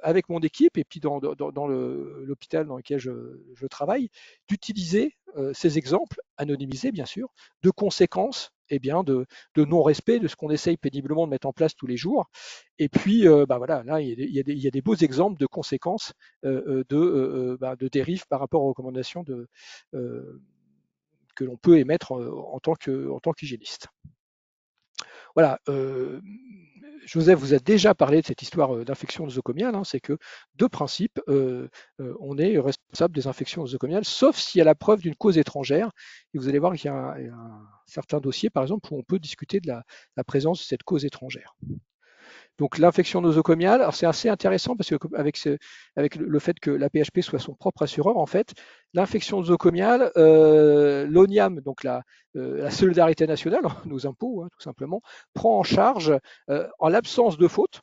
avec mon équipe et puis dans l'hôpital dans lequel je travaille, d'utiliser ces exemples, anonymisés bien sûr, de conséquences de non-respect de ce qu'on essaye péniblement de mettre en place tous les jours. Et puis, voilà, là, il y a des beaux exemples de conséquences de dérives par rapport aux recommandations que l'on peut émettre en tant qu'hygiéniste. Voilà, Joseph vous a déjà parlé de cette histoire d'infection nosocomiale, c'est que de principe, on est responsable des infections nosocomiales, sauf s'il y a la preuve d'une cause étrangère. Et vous allez voir qu'il y a un certain dossier, par exemple, où on peut discuter de la présence de cette cause étrangère. Donc l'infection nosocomiale, alors c'est assez intéressant parce que avec le fait que la PHP soit son propre assureur, en fait, l'infection nosocomiale, l'ONIAM, donc la solidarité nationale, nos impôts, tout simplement, prend en charge en l'absence de faute,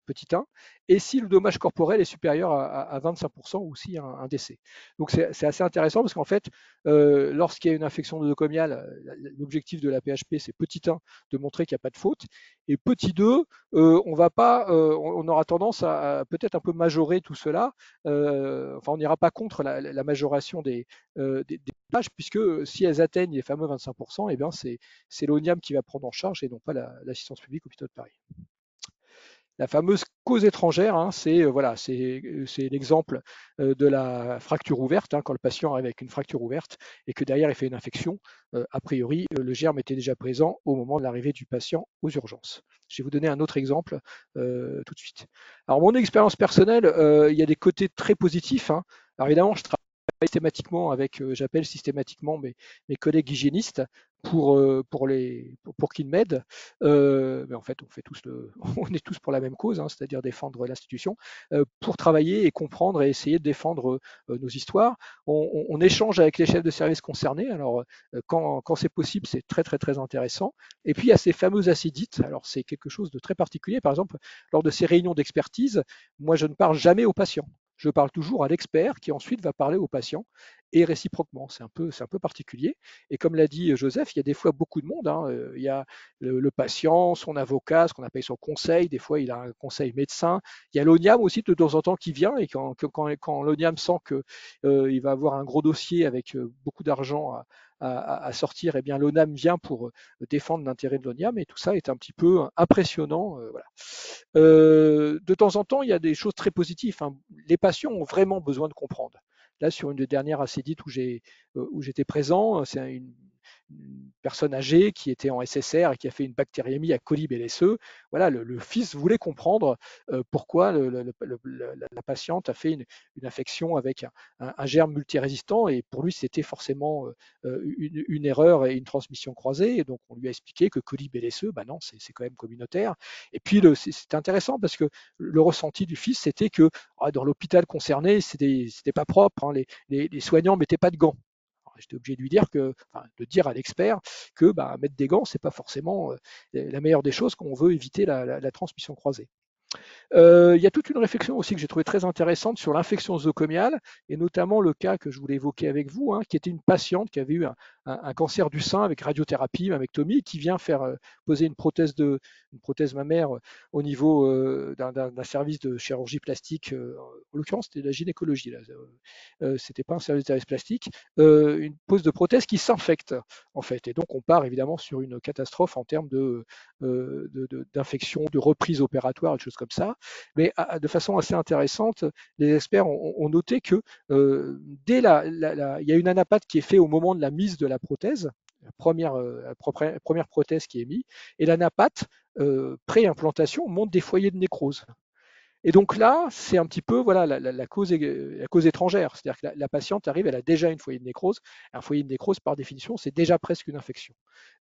petit 1, et si le dommage corporel est supérieur à 25% ou si un décès. Donc c'est assez intéressant parce qu'en fait, lorsqu'il y a une infection nosocomiale, l'objectif de la PHP, c'est petit 1, de montrer qu'il n'y a pas de faute, et petit 2, on aura tendance à peut-être un peu majorer tout cela, on n'ira pas contre la majoration des dommages, puisque si elles atteignent les fameux 25%, c'est l'ONIAM qui va prendre en charge et non pas l'assistance publique hôpitaux de Paris. La fameuse cause étrangère, c'est l'exemple de la fracture ouverte, quand le patient arrive avec une fracture ouverte et que derrière il fait une infection, a priori le germe était déjà présent au moment de l'arrivée du patient aux urgences. Je vais vous donner un autre exemple tout de suite. Alors mon expérience personnelle, il y a des côtés très positifs. Alors évidemment, je travaille systématiquement j'appelle systématiquement mes collègues hygiénistes pour qu'ils m'aident. Mais en fait, on est tous pour la même cause, c'est-à-dire défendre l'institution, pour travailler et comprendre et essayer de défendre nos histoires. On échange avec les chefs de service concernés. Alors, quand c'est possible, c'est très, très, très intéressant. Et puis, il y a ces fameuses acidites. Alors, c'est quelque chose de très particulier. Par exemple, lors de ces réunions d'expertise, moi, je ne parle jamais aux patients. je parle toujours à l'expert qui ensuite va parler au patient et réciproquement. C'est un peu particulier. Et comme l'a dit Joseph, il y a des fois beaucoup de monde, hein. Il y a le patient, son avocat, ce qu'on appelle son conseil. Des fois, il a un conseil médecin. Il y a l'ONIAM aussi de temps en temps qui vient. Et quand l'ONIAM sent qu'il va avoir un gros dossier avec beaucoup d'argent à sortir, eh bien l'ONAM vient pour défendre l'intérêt de l'ONIAM. Et tout ça est un petit peu impressionnant. Voilà. De temps en temps, il y a des choses très positives, hein. Les patients ont vraiment besoin de comprendre. Là, sur une des dernières acédites où j'étais présent, c'est une personne âgée qui était en SSR et qui a fait une bactériémie à coli BLSE. Voilà, le fils voulait comprendre pourquoi la patiente a fait une infection avec un germe multirésistant, et pour lui, c'était forcément une erreur et une transmission croisée. Et donc, on lui a expliqué que coli BLSE, bah non, c'est quand même communautaire. Et puis, c'est intéressant parce que le ressenti du fils, c'était que dans l'hôpital concerné, c'était pas propre, hein. Les soignants mettaient pas de gants. J'étais obligé de lui dire de dire à l'expert que bah, mettre des gants, c'est pas forcément la meilleure des choses quand on veut éviter la transmission croisée. Il y a toute une réflexion aussi que j'ai trouvé très intéressante sur l'infection nosocomiale, et notamment le cas que je voulais évoquer avec vous, hein, qui était une patiente qui avait eu un cancer du sein avec radiothérapie, mammectomie, qui vient faire poser une prothèse mammaire au niveau d'un service de chirurgie plastique. En l'occurrence, c'était de la gynécologie. Là. C'était pas un service de service plastique. Une pose de prothèse qui s'infecte en fait. Et donc on part évidemment sur une catastrophe en termes d'infection, de reprise opératoire, et des choses comme ça. Mais de façon assez intéressante, les experts ont noté que dès il y a une anapathe qui est faite au moment de la mise de la prothèse, première prothèse qui est mise, et l'anapathe pré-implantation montre des foyers de nécrose. Et donc là, c'est un petit peu voilà, la cause étrangère. C'est-à-dire que la patiente arrive, elle a déjà une foyer de nécrose. Un foyer de nécrose, par définition, c'est déjà presque une infection.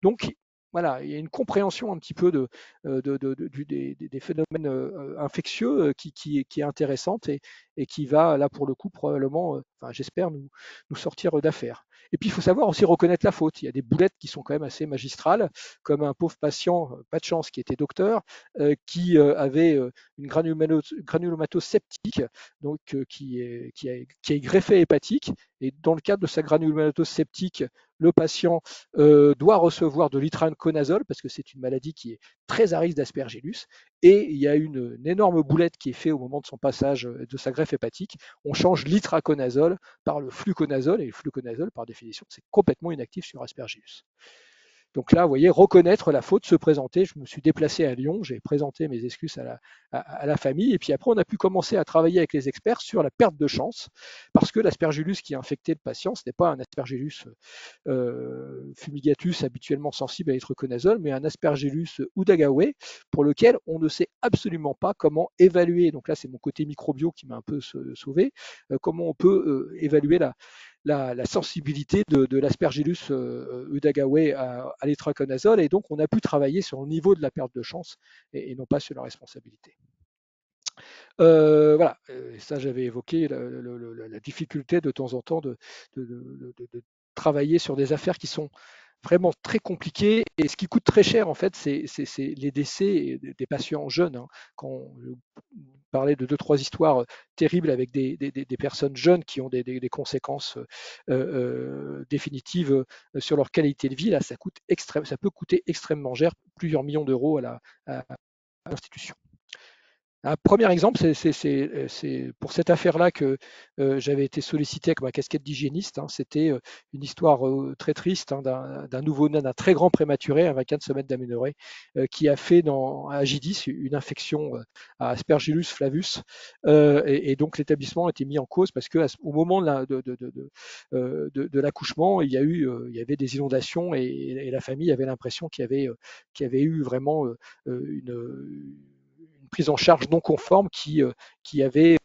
Donc voilà, il y a une compréhension un petit peu des phénomènes infectieux qui est intéressante et qui va, là, pour le coup, probablement, enfin, j'espère, nous sortir d'affaire. Et puis, il faut savoir aussi reconnaître la faute. Il y a des boulettes qui sont quand même assez magistrales, comme un pauvre patient, pas de chance, qui était docteur, qui avait une granulomatose septique, donc qui est greffée hépatique. Et dans le cadre de sa granulomatose septique, le patient doit recevoir de l'itraconazole parce que c'est une maladie qui est très à risque d'aspergillus. Et il y a une énorme boulette qui est faite au moment de son passage de sa greffe hépatique. On change l'itraconazole par le fluconazole, et le fluconazole, par définition, c'est complètement inactif sur aspergillus. Donc là, vous voyez, reconnaître la faute, se présenter. Je me suis déplacé à Lyon, j'ai présenté mes excuses à la famille, et puis après, on a pu commencer à travailler avec les experts sur la perte de chance, parce que l'aspergillus qui a infecté le patient, ce n'est pas un aspergillus fumigatus habituellement sensible à l'itraconazole, mais un aspergillus Udagawa, pour lequel on ne sait absolument pas comment évaluer. Donc là, c'est mon côté microbio qui m'a un peu sauvé. Comment on peut évaluer la sensibilité de l'aspergillus Udagawa à l'itraconazole, et donc on a pu travailler sur le niveau de la perte de chance et non pas sur la responsabilité. Voilà, ça j'avais évoqué la difficulté de temps en temps de travailler sur des affaires qui sont vraiment très compliquées, et ce qui coûte très cher en fait, c'est les décès des patients jeunes, hein. Quand on parlait de 2-3 histoires terribles avec des personnes jeunes qui ont des conséquences définitives sur leur qualité de vie, là ça peut coûter extrêmement cher, plusieurs millions d'euros à l'institution. Un premier exemple, c'est pour cette affaire-là que j'avais été sollicité avec ma casquette d'hygiéniste, hein. C'était une histoire très triste, hein, d'un nouveau-né, d'un très grand prématuré, à 24 semaines d'aménorrhée, qui a fait à J10 une infection à Aspergillus flavus. Et donc l'établissement a été mis en cause parce qu'au moment de l'accouchement, il y avait des inondations, et la famille avait l'impression qu'il y avait eu vraiment une prise en charge non conforme qui avait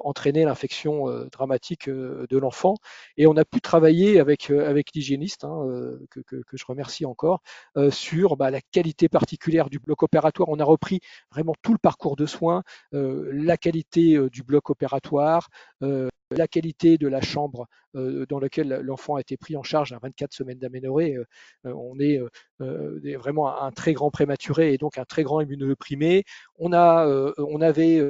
entraîné l'infection dramatique de l'enfant. Et on a pu travailler avec l'hygiéniste, hein, que je remercie encore, sur la qualité particulière du bloc opératoire. On a repris vraiment tout le parcours de soins, la qualité du bloc opératoire, la qualité de la chambre dans laquelle l'enfant a été pris en charge à 24 semaines d'aménorrhée. On est vraiment un très grand prématuré et donc un très grand immunodéprimé. On avait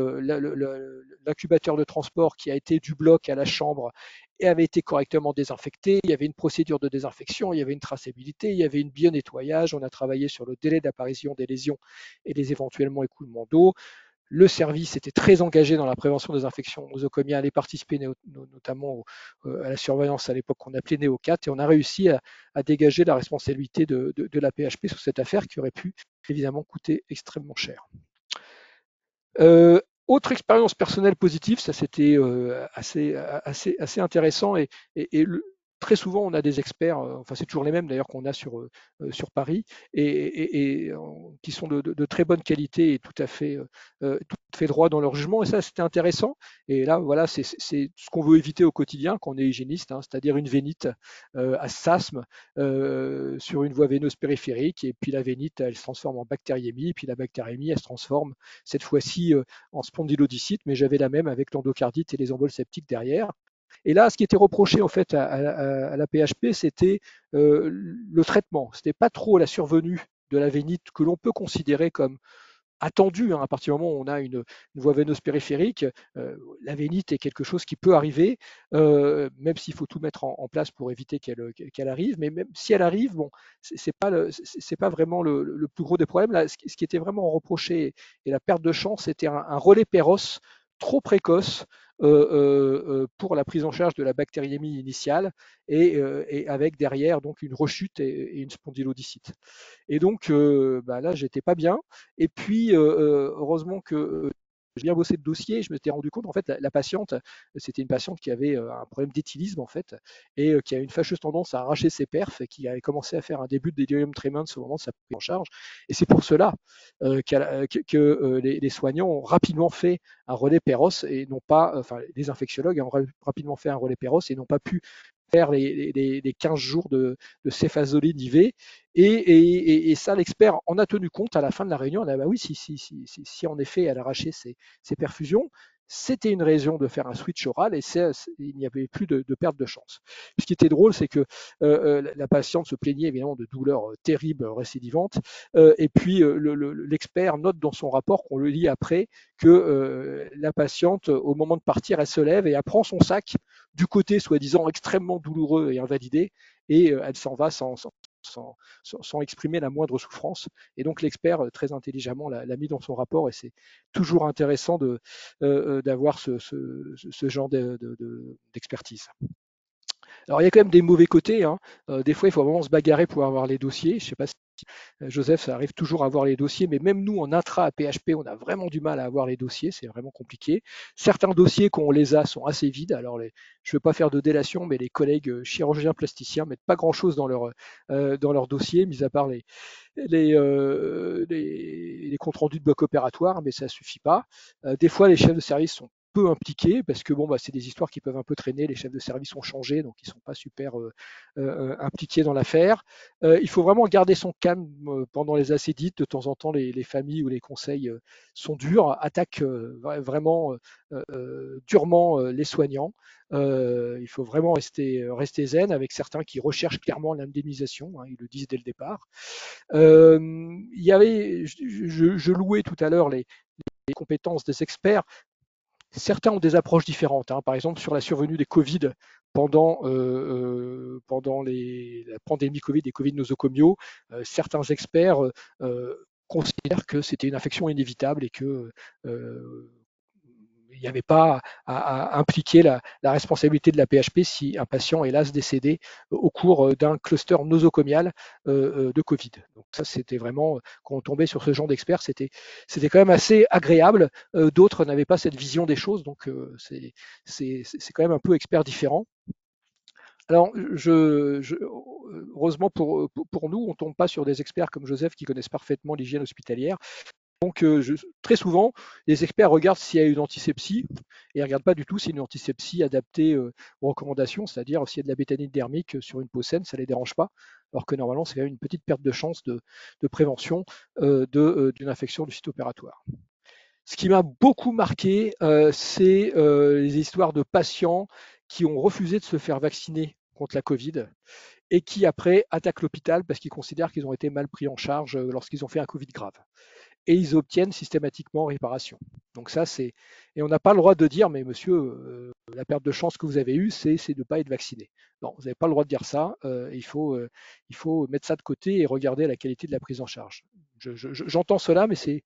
l'incubateur de transport qui a été du bloc à la chambre et avait été correctement désinfecté. Il y avait une procédure de désinfection, il y avait une traçabilité, il y avait une bio-nettoyage. On a travaillé sur le délai d'apparition des lésions et les éventuellement écoulements d'eau. Le service était très engagé dans la prévention des infections nosocomiales et participait notamment à la surveillance à l'époque qu'on appelait Néo4 et on a réussi à dégager la responsabilité de la PHP sur cette affaire qui aurait pu évidemment coûter extrêmement cher. Autre expérience personnelle positive, ça c'était assez intéressant et très souvent on a des experts, enfin c'est toujours les mêmes d'ailleurs qu'on a sur Paris et qui sont de très bonne qualité et tout à fait droit dans leur jugement et ça c'était intéressant et là voilà c'est ce qu'on veut éviter au quotidien quand on est hygiéniste, hein, c'est-à-dire une vénite à spasme sur une voie veineuse périphérique et puis la vénite elle se transforme en bactériémie et puis la bactériémie elle se transforme cette fois-ci en spondylodycite, mais j'avais la même avec l'endocardite et les emboles septiques derrière. Et là, ce qui était reproché en fait à la PHP, c'était le traitement. C'était pas trop la survenue de la vénite que l'on peut considérer comme attendu, hein, à partir du moment où on a une voie veineuse périphérique, la vénite est quelque chose qui peut arriver, même s'il faut tout mettre en place pour éviter qu'elle arrive. Mais même si elle arrive, bon, c'est pas vraiment le plus gros des problèmes. Là, ce qui était vraiment reproché et la perte de chance, c'était un relais Péros trop précoce pour la prise en charge de la bactériémie initiale et avec derrière donc une rechute et une spondylodycite. Et donc là, j'étais pas bien. Et puis, heureusement que j'ai bien bossé le dossier, je me suis rendu compte, en fait, la patiente, c'était une patiente qui avait un problème d'éthylisme, en fait, et qui a une fâcheuse tendance à arracher ses perfs, et qui avait commencé à faire un début de delirium tremens au moment de sa prise en charge. Et c'est pour cela que les soignants ont rapidement fait un relais Péros, et non pas, enfin, les infectiologues ont rapidement fait un relais Péros, et n'ont pas pu faire les 15 jours de céphazolide IV. Et ça, l'expert en a tenu compte à la fin de la réunion. On a dit, bah oui, si en effet elle arrachait ses perfusions, c'était une raison de faire un switch oral et il n'y avait plus de perte de chance. Ce qui était drôle, c'est que la patiente se plaignait évidemment de douleurs terribles récidivantes. Et puis l'expert note dans son rapport, qu'on le lit après, que la patiente, au moment de partir, elle se lève et elle prend son sac du côté soi-disant extrêmement douloureux et invalidé, et elle s'en va sans exprimer la moindre souffrance. Et donc l'expert, très intelligemment, l'a mis dans son rapport, et c'est toujours intéressant d'avoir ce genre d'expertise. Alors il y a quand même des mauvais côtés, hein. Des fois, il faut vraiment se bagarrer pour avoir les dossiers. Je ne sais pas si Joseph, ça arrive toujours à avoir les dossiers, mais même nous, en intra à PHP, on a vraiment du mal à avoir les dossiers, c'est vraiment compliqué. Certains dossiers, quand on les a, sont assez vides. Alors, je ne veux pas faire de délation, mais les collègues chirurgiens plasticiens mettent pas grand-chose dans leur dossier, mis à part les comptes rendus de bloc opératoire, mais ça suffit pas. Des fois, les chefs de service sont peu impliqués parce que bon, c'est des histoires qui peuvent un peu traîner. Les chefs de service ont changé, donc ils sont pas super impliqués dans l'affaire. Il faut vraiment garder son calme pendant les acédites. De temps en temps, les familles ou les conseils sont durs, attaquent vraiment durement les soignants. Il faut vraiment rester zen, avec certains qui recherchent clairement l'indemnisation, hein, ils le disent dès le départ. Il y avait, je louais tout à l'heure les compétences des experts. Certains ont des approches différentes, hein. Par exemple, sur la survenue des Covid pendant la pandémie Covid et Covid nosocomiaux, certains experts considèrent que c'était une infection inévitable et que il n'y avait pas à impliquer la responsabilité de la PHP si un patient, hélas, décédé au cours d'un cluster nosocomial de Covid. Donc ça, c'était vraiment, quand on tombait sur ce genre d'experts, c'était quand même assez agréable. D'autres n'avaient pas cette vision des choses, donc c'est quand même un peu expert différent. Alors, heureusement pour nous, on ne tombe pas sur des experts comme Joseph qui connaissent parfaitement l'hygiène hospitalière. Donc, très souvent, les experts regardent s'il y a une antisepsie et ne regardent pas du tout s'il y a une antisepsie adaptée aux recommandations, c'est-à-dire s'il y a de la bétanite dermique sur une peau saine, ça ne les dérange pas, alors que normalement, c'est quand même une petite perte de chance de prévention d'une infection du site opératoire. Ce qui m'a beaucoup marqué, c'est les histoires de patients qui ont refusé de se faire vacciner contre la Covid et qui après attaquent l'hôpital parce qu'ils considèrent qu'ils ont été mal pris en charge lorsqu'ils ont fait un Covid grave. Et ils obtiennent systématiquement réparation. Donc ça, c'est et on n'a pas le droit de dire, mais monsieur, la perte de chance que vous avez eue, c'est de ne pas être vacciné. Non, vous n'avez pas le droit de dire ça. Il faut mettre ça de côté et regarder la qualité de la prise en charge. J'entends cela, mais c'est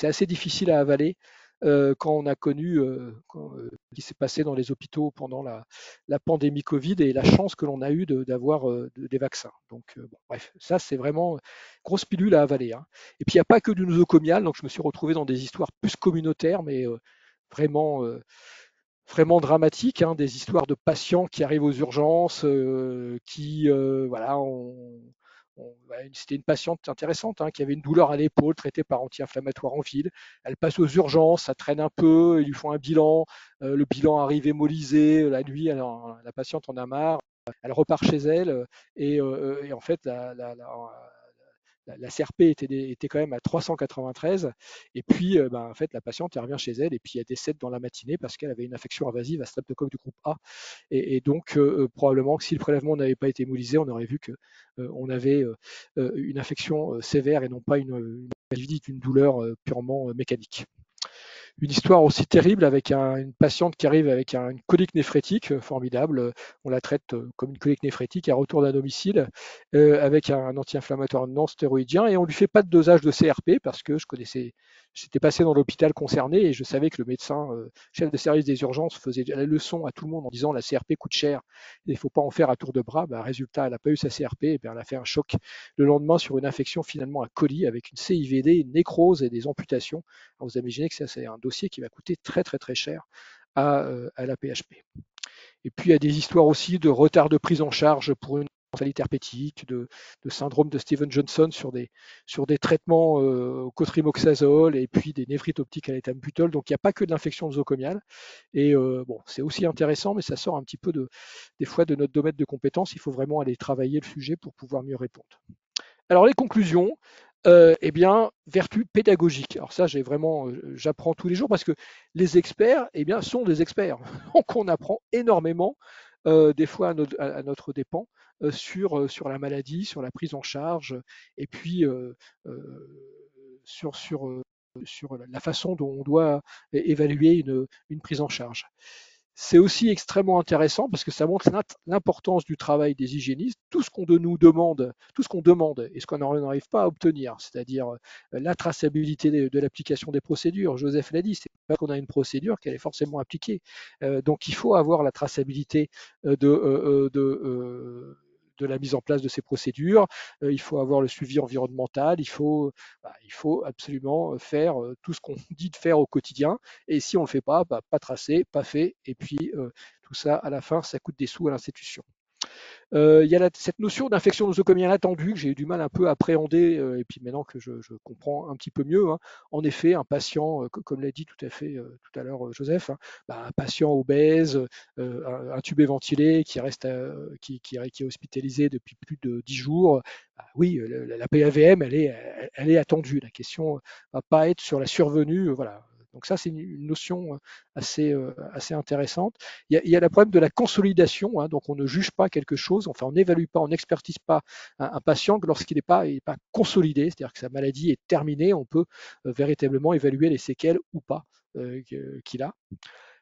assez difficile à avaler quand on a connu ce qui s'est passé dans les hôpitaux pendant la pandémie Covid et la chance que l'on a eue d'avoir des vaccins. Donc, bon, bref, ça, c'est vraiment grosse pilule à avaler, hein. Et puis il n'y a pas que du nosocomial, donc je me suis retrouvé dans des histoires plus communautaires, mais vraiment, vraiment dramatiques, hein, des histoires de patients qui arrivent aux urgences, voilà, c'était une patiente intéressante, hein, qui avait une douleur à l'épaule, traitée par anti-inflammatoire en ville. Elle passe aux urgences, ça traîne un peu, ils lui font un bilan, le bilan arrive hémolysé, la nuit, la patiente en a marre, elle repart chez elle, et en fait, la CRP était quand même à 393. Et puis, en fait, la patiente, elle revient chez elle et puis elle décède dans la matinée parce qu'elle avait une infection invasive à streptocoque du groupe A. Et donc, probablement que si le prélèvement n'avait pas été hémolysé, on aurait vu qu'on avait une infection sévère et non pas une douleur purement mécanique. Une histoire aussi terrible avec une patiente qui arrive avec une colique néphrétique formidable. On la traite comme une colique néphrétique à retour d'un domicile avec un anti-inflammatoire non stéroïdien et on lui fait pas de dosage de CRP parce que j'étais passé dans l'hôpital concerné et je savais que le médecin chef de service des urgences faisait la leçon à tout le monde en disant la CRP coûte cher, il ne faut pas en faire à tour de bras. Résultat, elle n'a pas eu sa CRP, et bien elle a fait un choc le lendemain sur une infection finalement à coli avec une CIVD, une nécrose et des amputations. Alors vous imaginez que ça, c'est un dossier qui va coûter très très très cher à la PHP. Et puis il y a des histoires aussi de retard de prise en charge pour une mortalité herpétique, de syndrome de Steven Johnson sur des traitements au cotrimoxazole et puis des néphrites optiques à l'éthambutol. Donc il n'y a pas que de l'infection nosocomiale. Et bon, c'est aussi intéressant, mais ça sort un petit peu des fois de notre domaine de compétences. Il faut vraiment aller travailler le sujet pour pouvoir mieux répondre. Alors les conclusions, eh bien, vertu pédagogique. Alors ça, j'apprends tous les jours parce que les experts, eh bien, sont des experts. Donc on apprend énormément, des fois à notre dépens, sur la maladie, sur la prise en charge, et puis sur, sur, sur la façon dont on doit évaluer une prise en charge. C'est aussi extrêmement intéressant parce que ça montre l'importance du travail des hygiénistes, tout ce qu'on nous demande, tout ce qu'on demande et ce qu'on n'arrive pas à obtenir, c'est-à-dire la traçabilité de l'application des procédures. Joseph l'a dit, c'est pas qu'on a une procédure qu'elle est forcément appliquée. Donc il faut avoir la traçabilité de la mise en place de ces procédures, il faut avoir le suivi environnemental, il faut absolument faire tout ce qu'on dit de faire au quotidien. Et si on ne le fait pas, pas tracé, pas fait. Et puis tout ça, à la fin, ça coûte des sous à l'institution. Il y a cette notion d'infection nosocomiale attendue que j'ai eu du mal un peu à appréhender, et puis maintenant que je comprends un petit peu mieux, hein. En effet, un patient, comme l'a dit tout à fait tout à l'heure Joseph, hein, un patient obèse, intubé ventilé, qui est hospitalisé depuis plus de 10 jours, oui, la PAVM, elle est attendue. La question ne va pas être sur la survenue, voilà. Donc ça, c'est une notion assez intéressante. Il y a le problème de la consolidation, hein, donc on ne juge pas quelque chose, enfin on n'évalue pas, on n'expertise pas un patient lorsqu'il n'est pas consolidé, c'est-à-dire que sa maladie est terminée, on peut véritablement évaluer les séquelles ou pas qu'il a.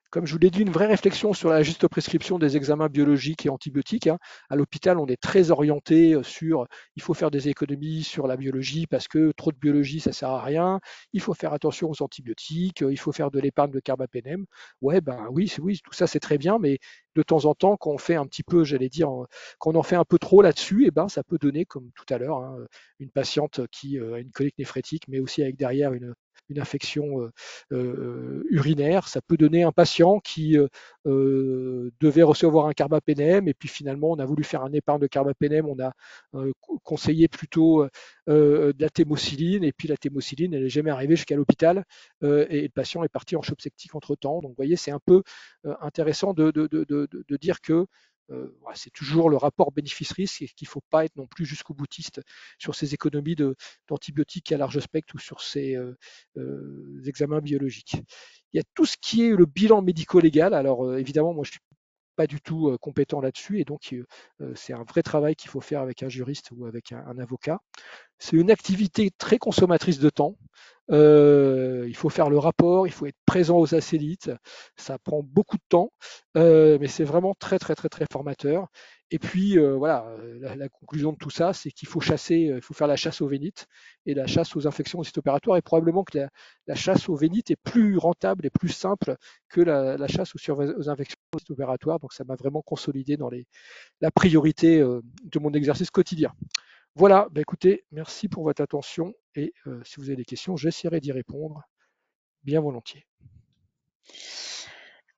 Comme je vous l'ai dit, une vraie réflexion sur la juste prescription des examens biologiques et antibiotiques, hein. À l'hôpital, on est très orienté sur il faut faire des économies sur la biologie parce que trop de biologie, ça sert à rien. Il faut faire attention aux antibiotiques, il faut faire de l'épargne de carbapénème. Ouais, oui, tout ça c'est très bien, mais de temps en temps, quand on fait un petit peu, j'allais dire, quand on en fait un peu trop là-dessus, ça peut donner, comme tout à l'heure, hein, une patiente qui a une colique néphrétique, mais aussi avec derrière une infection urinaire. Ça peut donner un patient qui devait recevoir un carbapénème et puis finalement on a voulu faire un épargne de carbapénème, on a conseillé plutôt de la thémocyline et puis la thémocyline elle n'est jamais arrivée jusqu'à l'hôpital et le patient est parti en choc septique entre temps. Donc vous voyez, c'est un peu intéressant de dire que voilà, c'est toujours le rapport bénéfice-risque et qu'il ne faut pas être non plus jusqu'au boutiste sur ces économies d'antibiotiques à large spectre ou sur ces examens biologiques. Il y a tout ce qui est le bilan médico-légal. Alors évidemment, moi je suis pas du tout compétent là-dessus et donc c'est un vrai travail qu'il faut faire avec un juriste ou avec un avocat. C'est une activité très consommatrice de temps. Il faut faire le rapport, il faut être présent aux acélites, ça prend beaucoup de temps, mais c'est vraiment très très très très formateur. Et puis voilà, la conclusion de tout ça, c'est qu'il faut chasser, il faut faire la chasse aux vénites et la chasse aux infections au site opératoire. Et probablement que la chasse aux vénites est plus rentable et plus simple que la chasse aux infections au site opératoire. Donc ça m'a vraiment consolidé dans la priorité de mon exercice quotidien. Voilà, bah écoutez, merci pour votre attention et si vous avez des questions, j'essaierai d'y répondre bien volontiers.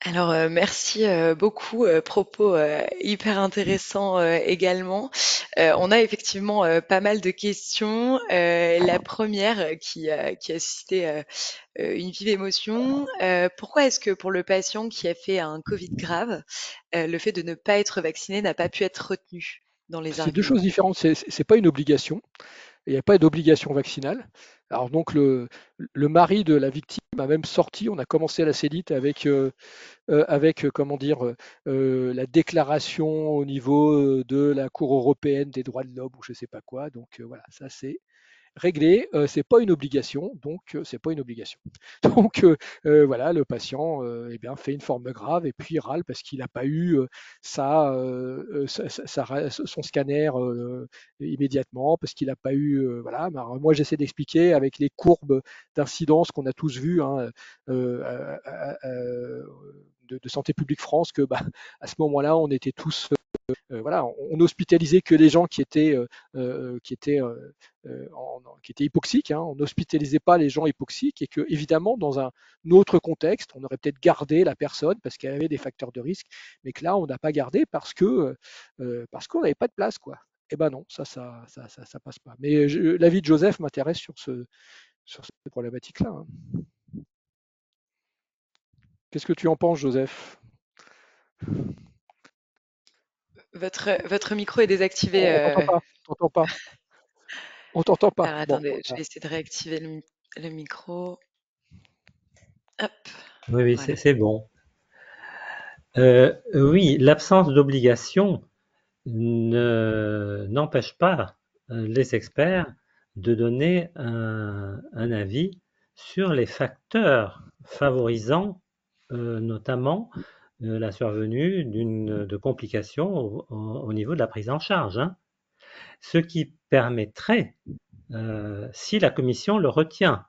Alors, merci, beaucoup, propos, hyper intéressants, également. On a effectivement, pas mal de questions. La première qui a suscité, une vive émotion, pourquoi est-ce que pour le patient qui a fait un Covid grave, le fait de ne pas être vacciné n'a pas pu être retenu dans les C'est deux choses arguments? différentes, c'est pas une obligation, il n'y a pas d'obligation vaccinale. Alors donc le mari de la victime a même sorti, on a commencé la cellite avec comment dire, la déclaration au niveau de la Cour européenne des droits de l'homme ou je sais pas quoi. Donc voilà, ça c'est réglé. C'est pas une obligation, donc c'est pas une obligation. Donc voilà, le patient eh bien, fait une forme grave et puis il râle parce qu'il n'a pas eu son scanner immédiatement, parce qu'il n'a pas eu voilà. Alors, moi j'essaie d'expliquer avec les courbes d'incidence qu'on a tous vues hein, de Santé publique France que bah, à ce moment-là on était tous voilà, on hospitalisait que les gens qui étaient hypoxiques. Hein, on n'hospitalisait pas les gens hypoxiques et que évidemment dans un autre contexte, on aurait peut-être gardé la personne parce qu'elle avait des facteurs de risque, mais que là on n'a pas gardé parce qu'on n'avait pas de place quoi. Eh ben non, ça passe pas. Mais l'avis de Joseph m'intéresse sur cette problématique-là. Hein. Qu'est-ce que tu en penses, Joseph? Votre micro est désactivé, On t'entend pas, on t'entend pas, on t'entend pas. alors Bon, attendez, je vais essayer de réactiver le micro. Hop, Oui, oui, voilà. c'est bon. Oui, l'absence d'obligation n'empêche pas les experts de donner un avis sur les facteurs favorisant notamment la survenue de complications au niveau de la prise en charge, hein. Ce qui permettrait, si la commission le retient,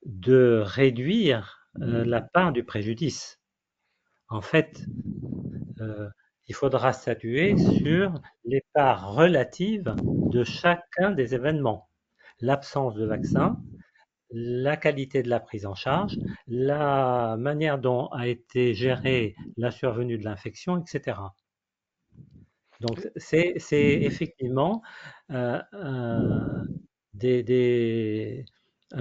de réduire la part du préjudice. En fait, il faudra statuer sur les parts relatives de chacun des événements. L'absence de vaccin, la qualité de la prise en charge, la manière dont a été gérée la survenue de l'infection, etc. Donc c'est effectivement un, un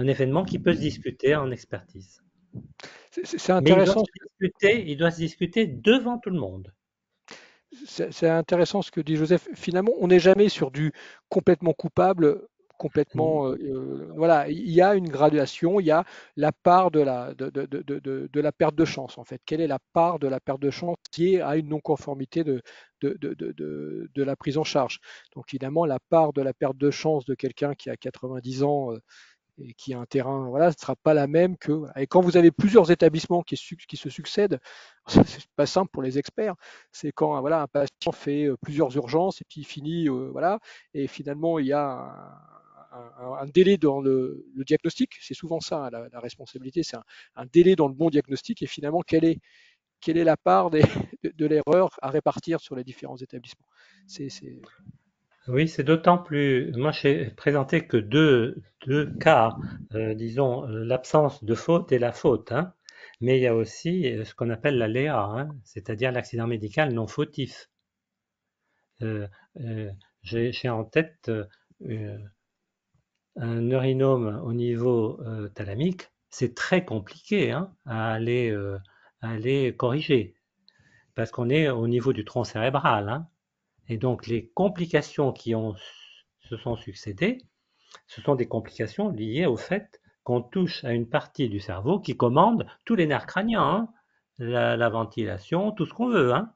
événement qui peut se discuter en expertise. c'est Mais intéressant. il doit se discuter devant tout le monde. C'est intéressant ce que dit Joseph. Finalement, on n'est jamais sur du complètement coupable, complètement. Voilà, il y a une graduation, il y a la part de la perte de chance, en fait. Quelle est la part de la perte de chance liée à une non-conformité de la prise en charge? Donc, évidemment, la part de la perte de chance de quelqu'un qui a 90 ans et qui a un terrain, voilà, ce ne sera pas la même que. Voilà. Et quand vous avez plusieurs établissements qui se succèdent, c'est pas simple pour les experts. C'est quand voilà, un patient fait plusieurs urgences et puis il finit, voilà, et finalement il y a un délai dans le diagnostic. C'est souvent ça, hein, la responsabilité, c'est un délai dans le bon diagnostic et finalement quelle est la part de l'erreur à répartir sur les différents établissements. C'est, Oui, c'est d'autant plus. Moi, j'ai présenté que deux cas, disons, l'absence de faute et la faute, hein. Mais il y a aussi ce qu'on appelle l'aléa, hein, c'est-à-dire l'accident médical non fautif. Euh, j'ai en tête un neurinome au niveau thalamique. C'est très compliqué hein, à aller corriger parce qu'on est au niveau du tronc cérébral, hein. Et donc les complications se sont succédées, ce sont des complications liées au fait qu'on touche à une partie du cerveau qui commande tous les nerfs crâniens, hein, la ventilation, tout ce qu'on veut, hein.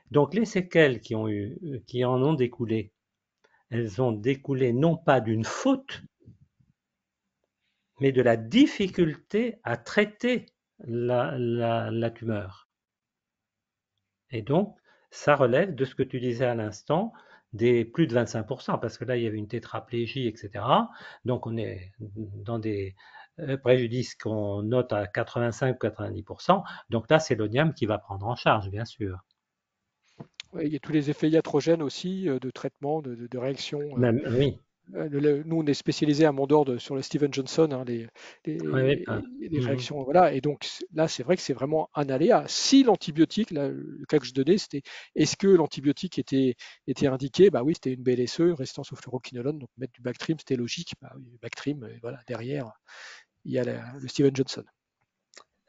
Donc les séquelles qui en ont découlé, elles ont découlé non pas d'une faute, mais de la difficulté à traiter la tumeur. Et donc, ça relève de ce que tu disais à l'instant, des plus de 25%, parce que là, il y avait une tétraplégie, etc. Donc, on est dans des préjudices qu'on note à 85-90%. Donc là, c'est l'onium qui va prendre en charge, bien sûr. Ouais, il y a tous les effets iatrogènes aussi, de traitement, de réaction. Même, oui, Nous, on est spécialisé à Mondor sur le Steven Johnson, hein, oui, oui, les réactions. Voilà. Et donc là, c'est vrai que c'est vraiment un aléa. Si l'antibiotique, là, le cas que je donnais, c'était est-ce que l'antibiotique était indiqué? Bah oui, c'était une BLSE, une résistance au fluoroquinolone. Donc mettre du Bactrim, c'était logique. Bah oui, Bactrim, et voilà, derrière, il y a le Steven Johnson.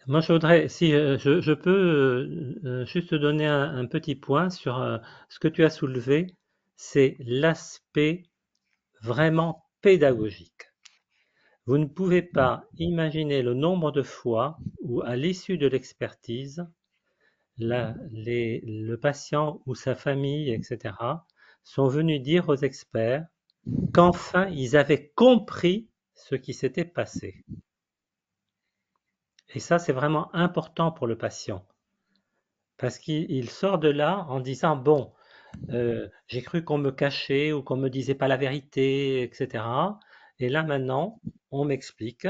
Moi, je voudrais, si je peux juste te donner un petit point sur ce que tu as soulevé, c'est l'aspect vraiment pédagogique. Vous ne pouvez pas imaginer le nombre de fois où, à l'issue de l'expertise, le patient ou sa famille, etc., sont venus dire aux experts qu'enfin ils avaient compris ce qui s'était passé. Et ça, c'est vraiment important pour le patient. Parce qu'il sort de là en disant, bon, j'ai cru qu'on me cachait ou qu'on me disait pas la vérité, etc. Et là maintenant, on m'explique.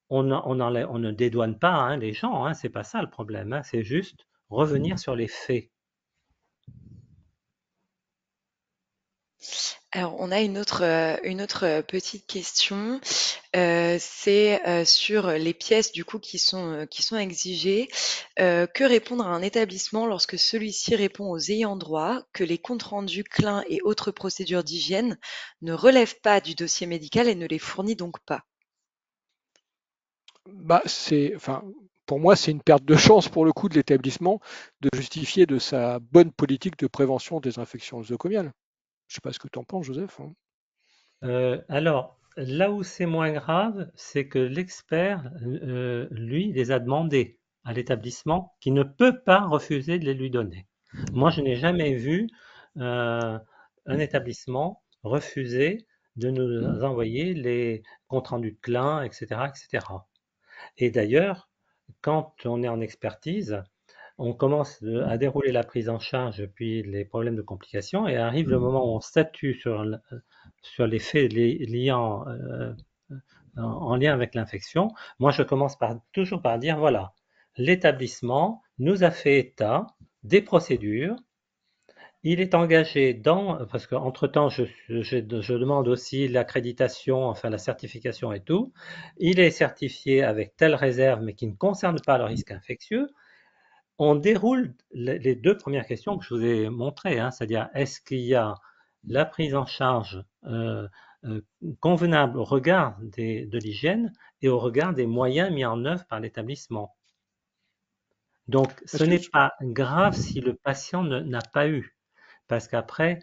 On ne dédouane pas, hein, les gens, hein, c'est pas ça le problème, hein, c'est juste revenir sur les faits. Alors, on a une autre petite question. C'est sur les pièces du coup qui sont exigées. Que répondre à un établissement lorsque celui-ci répond aux ayants droit que les comptes rendus clins et autres procédures d'hygiène ne relèvent pas du dossier médical et ne les fournit donc pas? Bah, enfin, pour moi, c'est une perte de chance pour le coup de l'établissement de justifier de sa bonne politique de prévention des infections nosocomiales. Je sais pas ce que tu en penses, Joseph, hein. Alors, là où c'est moins grave, c'est que l'expert, lui, les a demandés à l'établissement qui ne peut pas refuser de les lui donner. Moi, je n'ai jamais vu un établissement refuser de nous envoyer les comptes rendus de clients, etc., etc. Et d'ailleurs, quand on est en expertise, on commence à dérouler la prise en charge, puis les problèmes de complications, et arrive le moment où on statue sur les faits liant, en lien avec l'infection. Moi, je commence toujours par dire, voilà, l'établissement nous a fait état des procédures. Il est engagé parce qu'entre-temps, je demande aussi l'accréditation, enfin la certification et tout. Il est certifié avec telle réserve, mais qui ne concerne pas le risque infectieux. On déroule les deux premières questions que je vous ai montrées, hein, c'est-à-dire est-ce qu'il y a la prise en charge euh, convenable au regard de l'hygiène et au regard des moyens mis en œuvre par l'établissement. Donc, ce Parce que n'est pas grave si le patient n'a pas eu, parce qu'après,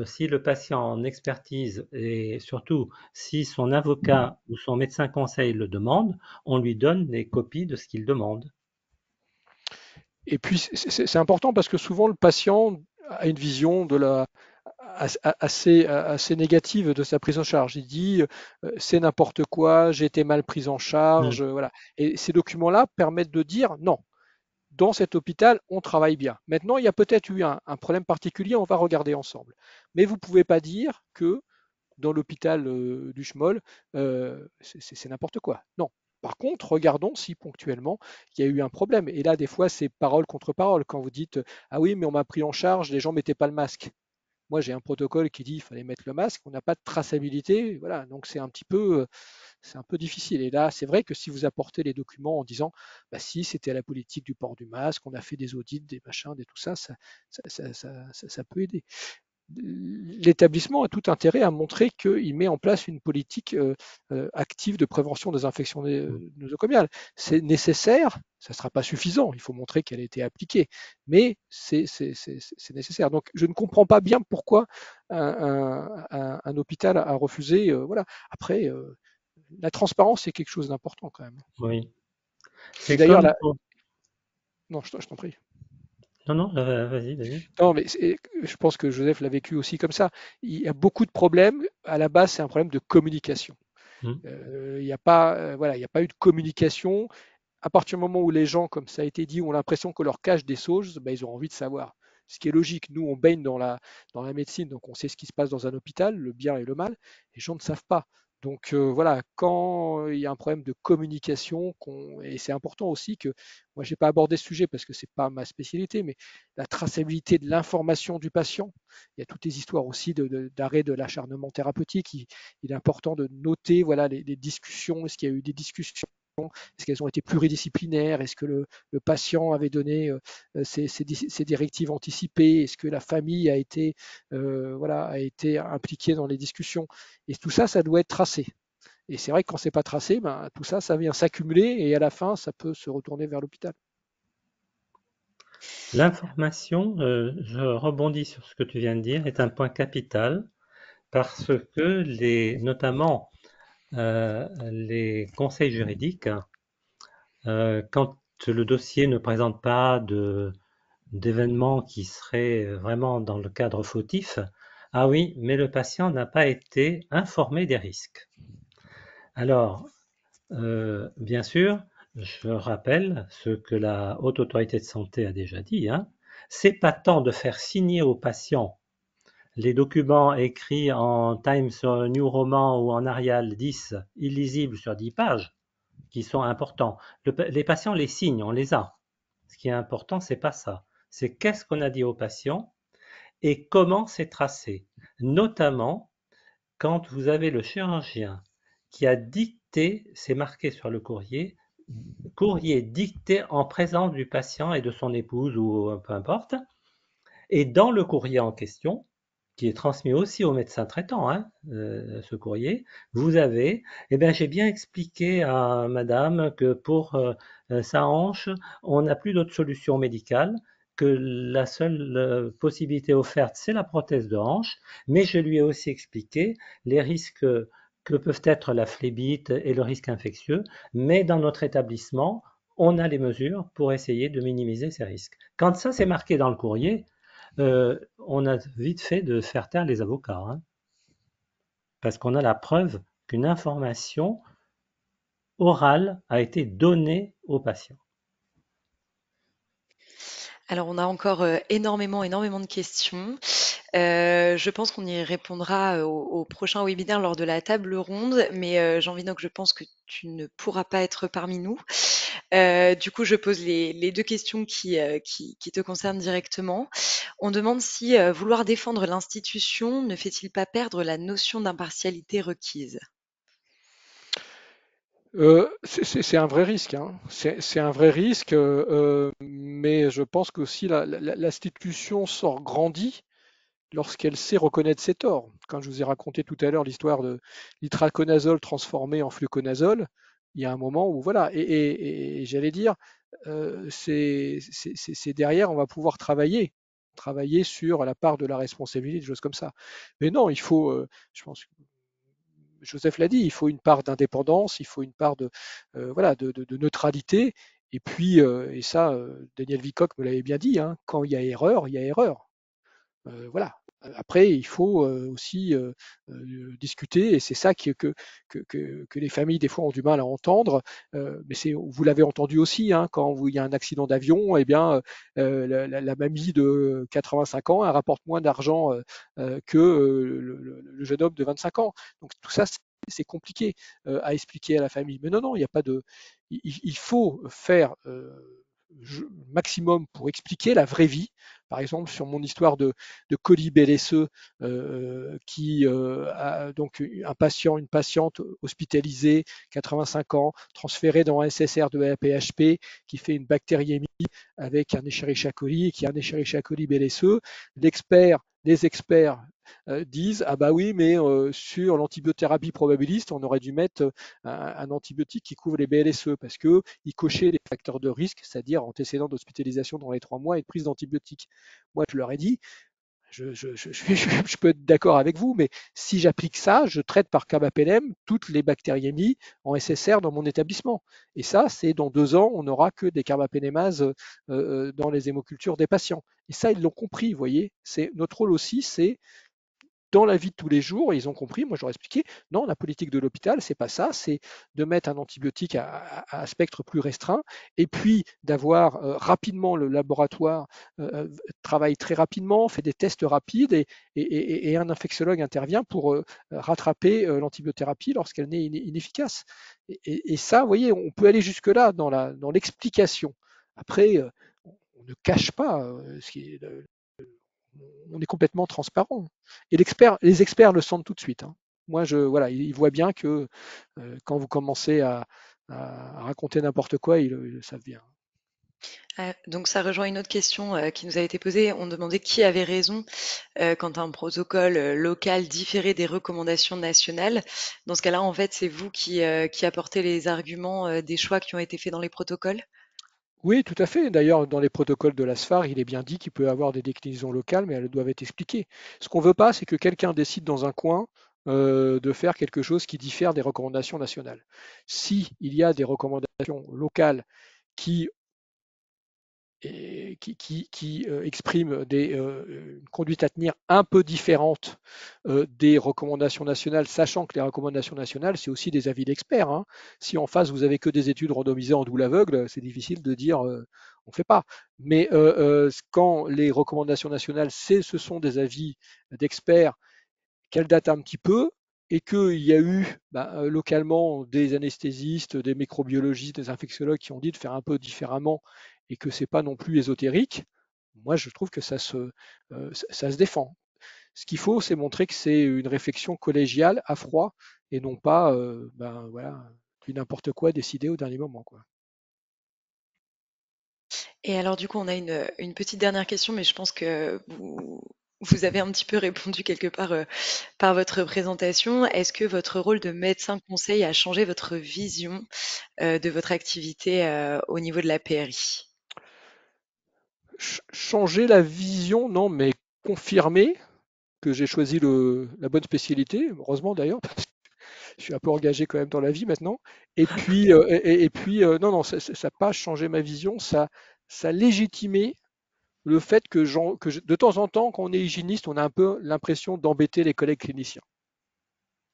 si le patient en expertise et surtout si son avocat ou son médecin conseil le demande, on lui donne les copies de ce qu'il demande. et puis c'est important parce que souvent le patient a une vision assez négative de sa prise en charge. Il dit c'est n'importe quoi, j'ai été mal pris en charge, Mm. voilà. Et ces documents-là permettent de dire non. Dans cet hôpital, on travaille bien. Maintenant, il y a peut-être eu un problème particulier, on va regarder ensemble. Mais vous ne pouvez pas dire que dans l'hôpital du Schmoll, c'est n'importe quoi. Non. Par contre, regardons si ponctuellement il y a eu un problème. Et là, des fois, c'est parole contre parole. Quand vous dites ah oui, mais on m'a pris en charge, les gens ne mettaient pas le masque. Moi, j'ai un protocole qui dit qu'il fallait mettre le masque. On n'a pas de traçabilité. Voilà, donc c'est un peu difficile. Et là, c'est vrai que si vous apportez les documents en disant, bah si, c'était la politique du port du masque, on a fait des audits, des machins, des tout ça, ça peut aider. l'établissement a tout intérêt à montrer qu'il met en place une politique active de prévention des infections nosocomiales. C'est nécessaire, ça ne sera pas suffisant, il faut montrer qu'elle a été appliquée, mais c'est nécessaire. Donc je ne comprends pas bien pourquoi un hôpital a refusé. Voilà. Après, la transparence, c'est quelque chose d'important quand même. Oui. C'est C'est d'ailleurs comme la... pour... Non, je t'en prie. Non, non, vas-y, vas-y. Non, mais je pense que Joseph l'a vécu aussi comme ça. Il y a beaucoup de problèmes. À la base, c'est un problème de communication. Hmm. Il n'y a pas, voilà, il n'y a pas eu de communication. À partir du moment où les gens, comme ça a été dit, ont l'impression qu'on leur cache des choses, ben, ils ont envie de savoir. Ce qui est logique. Nous, on baigne dans la médecine, donc on sait ce qui se passe dans un hôpital, le bien et le mal. Les gens ne savent pas. Donc voilà, quand il y a un problème de communication, et c'est important aussi que, moi j'ai pas abordé ce sujet parce que c'est pas ma spécialité, mais la traçabilité de l'information du patient. Il y a toutes les histoires aussi d'arrêt de l'acharnement thérapeutique. Il est important de noter voilà les discussions. Est-ce qu'il y a eu des discussions? Est-ce qu'elles ont été pluridisciplinaires? Est-ce que le patient avait donné ses directives anticipées? Est-ce que la famille a été, voilà, a été impliquée dans les discussions? Et tout ça, ça doit être tracé. Et c'est vrai que quand c'est pas tracé, ben, tout ça, ça vient s'accumuler et à la fin, ça peut se retourner vers l'hôpital. L'information, je rebondis sur ce que tu viens de dire, est un point capital parce que notamment les conseils juridiques, quand le dossier ne présente pas d'événements qui seraient vraiment dans le cadre fautif, ah oui, mais le patient n'a pas été informé des risques. Alors, bien sûr, je rappelle ce que la Haute Autorité de Santé a déjà dit, hein, c'est pas tant de faire signer aux patients les documents écrits en Times New Roman ou en Arial 10, illisibles sur 10 pages, qui sont importants. Les patients les signent, on les a. Ce qui est important, c'est pas ça. C'est qu'est-ce qu'on a dit aux patients et comment c'est tracé. Notamment quand vous avez le chirurgien qui a dicté, c'est marqué sur le courrier dicté en présence du patient et de son épouse ou peu importe. Et dans le courrier en question, qui est transmis aussi au médecin traitant, hein, ce courrier, vous avez, eh bien, j'ai bien expliqué à madame que pour sa hanche, on n'a plus d'autre solution médicale, que la seule possibilité offerte, c'est la prothèse de hanche, mais je lui ai aussi expliqué les risques que peuvent être la phlébite et le risque infectieux, mais dans notre établissement, on a les mesures pour essayer de minimiser ces risques. Quand ça c'est marqué dans le courrier, on a vite fait de faire taire les avocats, hein, parce qu'on a la preuve qu'une information orale a été donnée au patient. Alors, on a encore énormément de questions. Je pense qu'on y répondra au prochain webinaire lors de la table ronde, mais Jean-Vinoc, je pense que tu ne pourras pas être parmi nous. Du coup, je pose les deux questions qui te concernent directement. On demande si vouloir défendre l'institution ne fait-il pas perdre la notion d'impartialité requise? C'est un vrai risque, hein. C'est un vrai risque, mais je pense qu'aussi l'institution sort grandie lorsqu'elle sait reconnaître ses torts. Quand je vous ai raconté tout à l'heure l'histoire de l'itraconazole transformé en fluconazole, il y a un moment où voilà, et j'allais dire, c'est derrière, on va pouvoir travailler sur la part de la responsabilité, des choses comme ça. Mais non, il faut, je pense, Joseph l'a dit, il faut une part d'indépendance, il faut une part voilà, de neutralité. Et puis, et ça, Daniel Vicoq me l'avait bien dit, hein, quand il y a erreur, il y a erreur. Voilà. Après, il faut aussi discuter, et c'est ça que les familles des fois ont du mal à entendre. Mais vous l'avez entendu aussi, hein, quand il y a un accident d'avion, eh bien, la mamie de 85 ans, elle rapporte moins d'argent que le jeune homme de 25 ans. Donc tout ça, c'est compliqué à expliquer à la famille. Mais non, non, il n'y a pas de. Il faut faire maximum pour expliquer la vraie vie. Par exemple, sur mon histoire de colis BLSE, qui a donc un patient, une patiente hospitalisée, 85 ans, transférée dans un SSR de la PHP, qui fait une bactériémie avec un Escherichia coli et qui a un Escherichia coli BLSE. L'expert les experts disent ah bah oui, mais sur l'antibiothérapie probabiliste, on aurait dû mettre un antibiotique qui couvre les BLSE parce que il cochait les facteurs de risque, c'est-à-dire antécédents d'hospitalisation dans les 3 mois et de prise d'antibiotiques. Moi, je leur ai dit, je peux être d'accord avec vous, mais si j'applique ça, je traite par carbapenem toutes les bactériémies en SSR dans mon établissement. Et ça, c'est dans 2 ans, on n'aura que des carbapénémases dans les hémocultures des patients. Et ça, ils l'ont compris, vous voyez. C'est notre rôle aussi, c'est dans la vie de tous les jours, ils ont compris, moi je leur ai expliqué, non, la politique de l'hôpital, c'est pas ça, c'est de mettre un antibiotique à spectre plus restreint, et puis d'avoir rapidement le laboratoire travaille très rapidement, fait des tests rapides, et un infectiologue intervient pour rattraper l'antibiothérapie lorsqu'elle n'est inefficace. Et ça, vous voyez, on peut aller jusque-là dans l'explication. Après, on ne cache pas ce qui est on est complètement transparent. Et les experts le sentent tout de suite, hein. Moi, voilà, ils voient bien que quand vous commencez à raconter n'importe quoi, ils le savent bien. Donc ça rejoint une autre question qui nous a été posée. On demandait qui avait raison quand un protocole local différait des recommandations nationales. Dans ce cas-là, en fait, c'est vous qui apportez les arguments des choix qui ont été faits dans les protocoles. Oui, tout à fait. D'ailleurs, dans les protocoles de la SFAR, il est bien dit qu'il peut y avoir des déclinaisons locales, mais elles doivent être expliquées. Ce qu'on ne veut pas, c'est que quelqu'un décide dans un coin de faire quelque chose qui diffère des recommandations nationales. Si il y a des recommandations locales qui exprime une conduite à tenir un peu différente des recommandations nationales, sachant que les recommandations nationales, c'est aussi des avis d'experts, hein. Si en face, vous avez que des études randomisées en double aveugle, c'est difficile de dire on ne fait pas. Mais quand les recommandations nationales, ce sont des avis d'experts qu'elle date un petit peu et qu'il y a eu localement des anesthésistes, des microbiologistes, des infectiologues qui ont dit de faire un peu différemment et que c'est pas non plus ésotérique, moi je trouve que ça se défend. Ce qu'il faut, c'est montrer que c'est une réflexion collégiale à froid et non pas voilà, du n'importe quoi décidé au dernier moment, quoi. Et alors du coup, on a une petite dernière question, mais je pense que vous avez un petit peu répondu quelque part par votre présentation. Est-ce que votre rôle de médecin conseil a changé votre vision de votre activité au niveau de la PRI? Changer la vision, non, mais confirmer que j'ai choisi la bonne spécialité, heureusement d'ailleurs, je suis un peu engagé quand même dans la vie maintenant. Et puis, non, non, ça n'a pas changé ma vision, ça légitimé le fait de temps en temps, quand on est hygiéniste, on a un peu l'impression d'embêter les collègues cliniciens.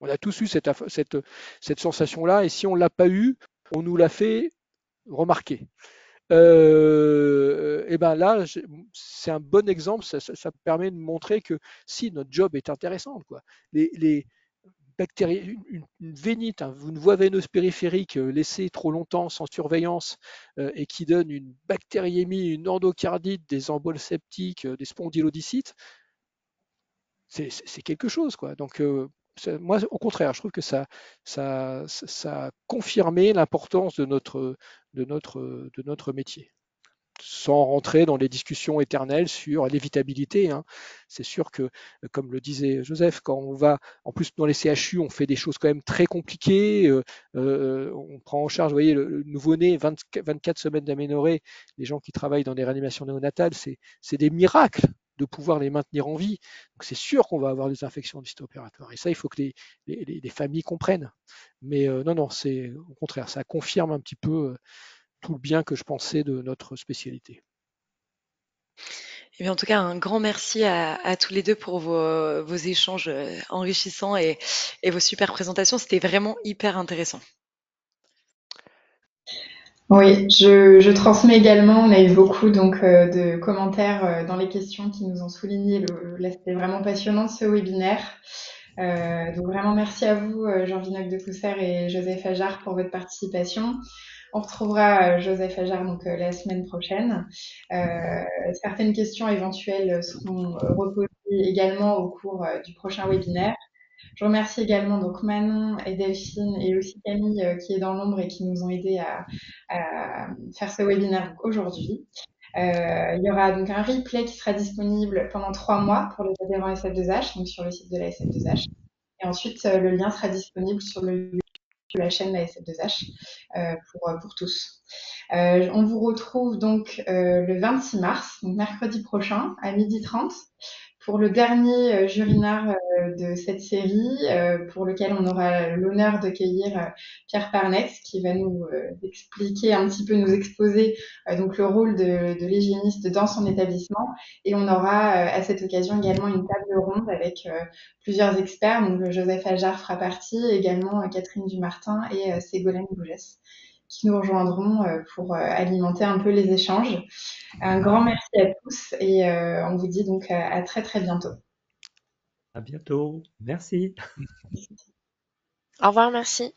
On a tous eu cette sensation-là, et si on ne l'a pas eu, on nous l'a fait remarquer. Et ben là, c'est un bon exemple, ça permet de montrer que si notre job est intéressant, quoi. Les bactéries, une vénite, une voie veineuse périphérique laissée trop longtemps sans surveillance et qui donne une bactériémie, une endocardite, des emboles septiques, des spondylodycites, c'est quelque chose, quoi. Donc, moi, au contraire, je trouve que ça a confirmé l'importance de notre métier, sans rentrer dans les discussions éternelles sur l'évitabilité, hein. C'est sûr que, comme le disait Joseph, quand on va, en plus dans les CHU, on fait des choses quand même très compliquées. On prend en charge, vous voyez, le nouveau-né, 24 semaines d'aménorrhée, les gens qui travaillent dans des réanimations néonatales, c'est des miracles de pouvoir les maintenir en vie. Donc c'est sûr qu'on va avoir des infections post-opératoires. Et ça, il faut que les familles comprennent. Mais non, non, c'est au contraire, ça confirme un petit peu tout le bien que je pensais de notre spécialité. Eh bien, en tout cas, un grand merci à tous les deux pour vos échanges enrichissants et vos super présentations. C'était vraiment hyper intéressant. Oui, je transmets également. On a eu beaucoup donc de commentaires dans les questions qui nous ont souligné l'aspect vraiment passionnant de ce webinaire. Donc vraiment merci à vous, Jean Vinoc de Pousser et Joseph Ajar pour votre participation. On retrouvera Joseph Ajar donc la semaine prochaine. Certaines questions éventuelles seront reposées également au cours du prochain webinaire. Je remercie également donc Manon et Delphine et aussi Camille qui est dans l'ombre et qui nous ont aidés à faire ce webinaire aujourd'hui. Il y aura donc un replay qui sera disponible pendant 3 mois pour les adhérents SF2H, donc sur le site de la SF2H. Et ensuite, le lien sera disponible sur le de la chaîne de la SF2H pour tous. On vous retrouve donc le 26 mars, donc mercredi prochain, à 12h30, pour le dernier jurinard de cette série, pour lequel on aura l'honneur d'accueillir Pierre Parnex, qui va nous expliquer un petit peu, nous exposer donc le rôle de l'hygiéniste dans son établissement. Et on aura à cette occasion également une table ronde avec plusieurs experts. Donc Joseph Ajar fera partie, également Catherine Dumartin et Ségolène Bougès, qui nous rejoindront pour alimenter un peu les échanges. Un grand merci à tous et on vous dit donc à très très bientôt. À bientôt. Merci. Au revoir, merci.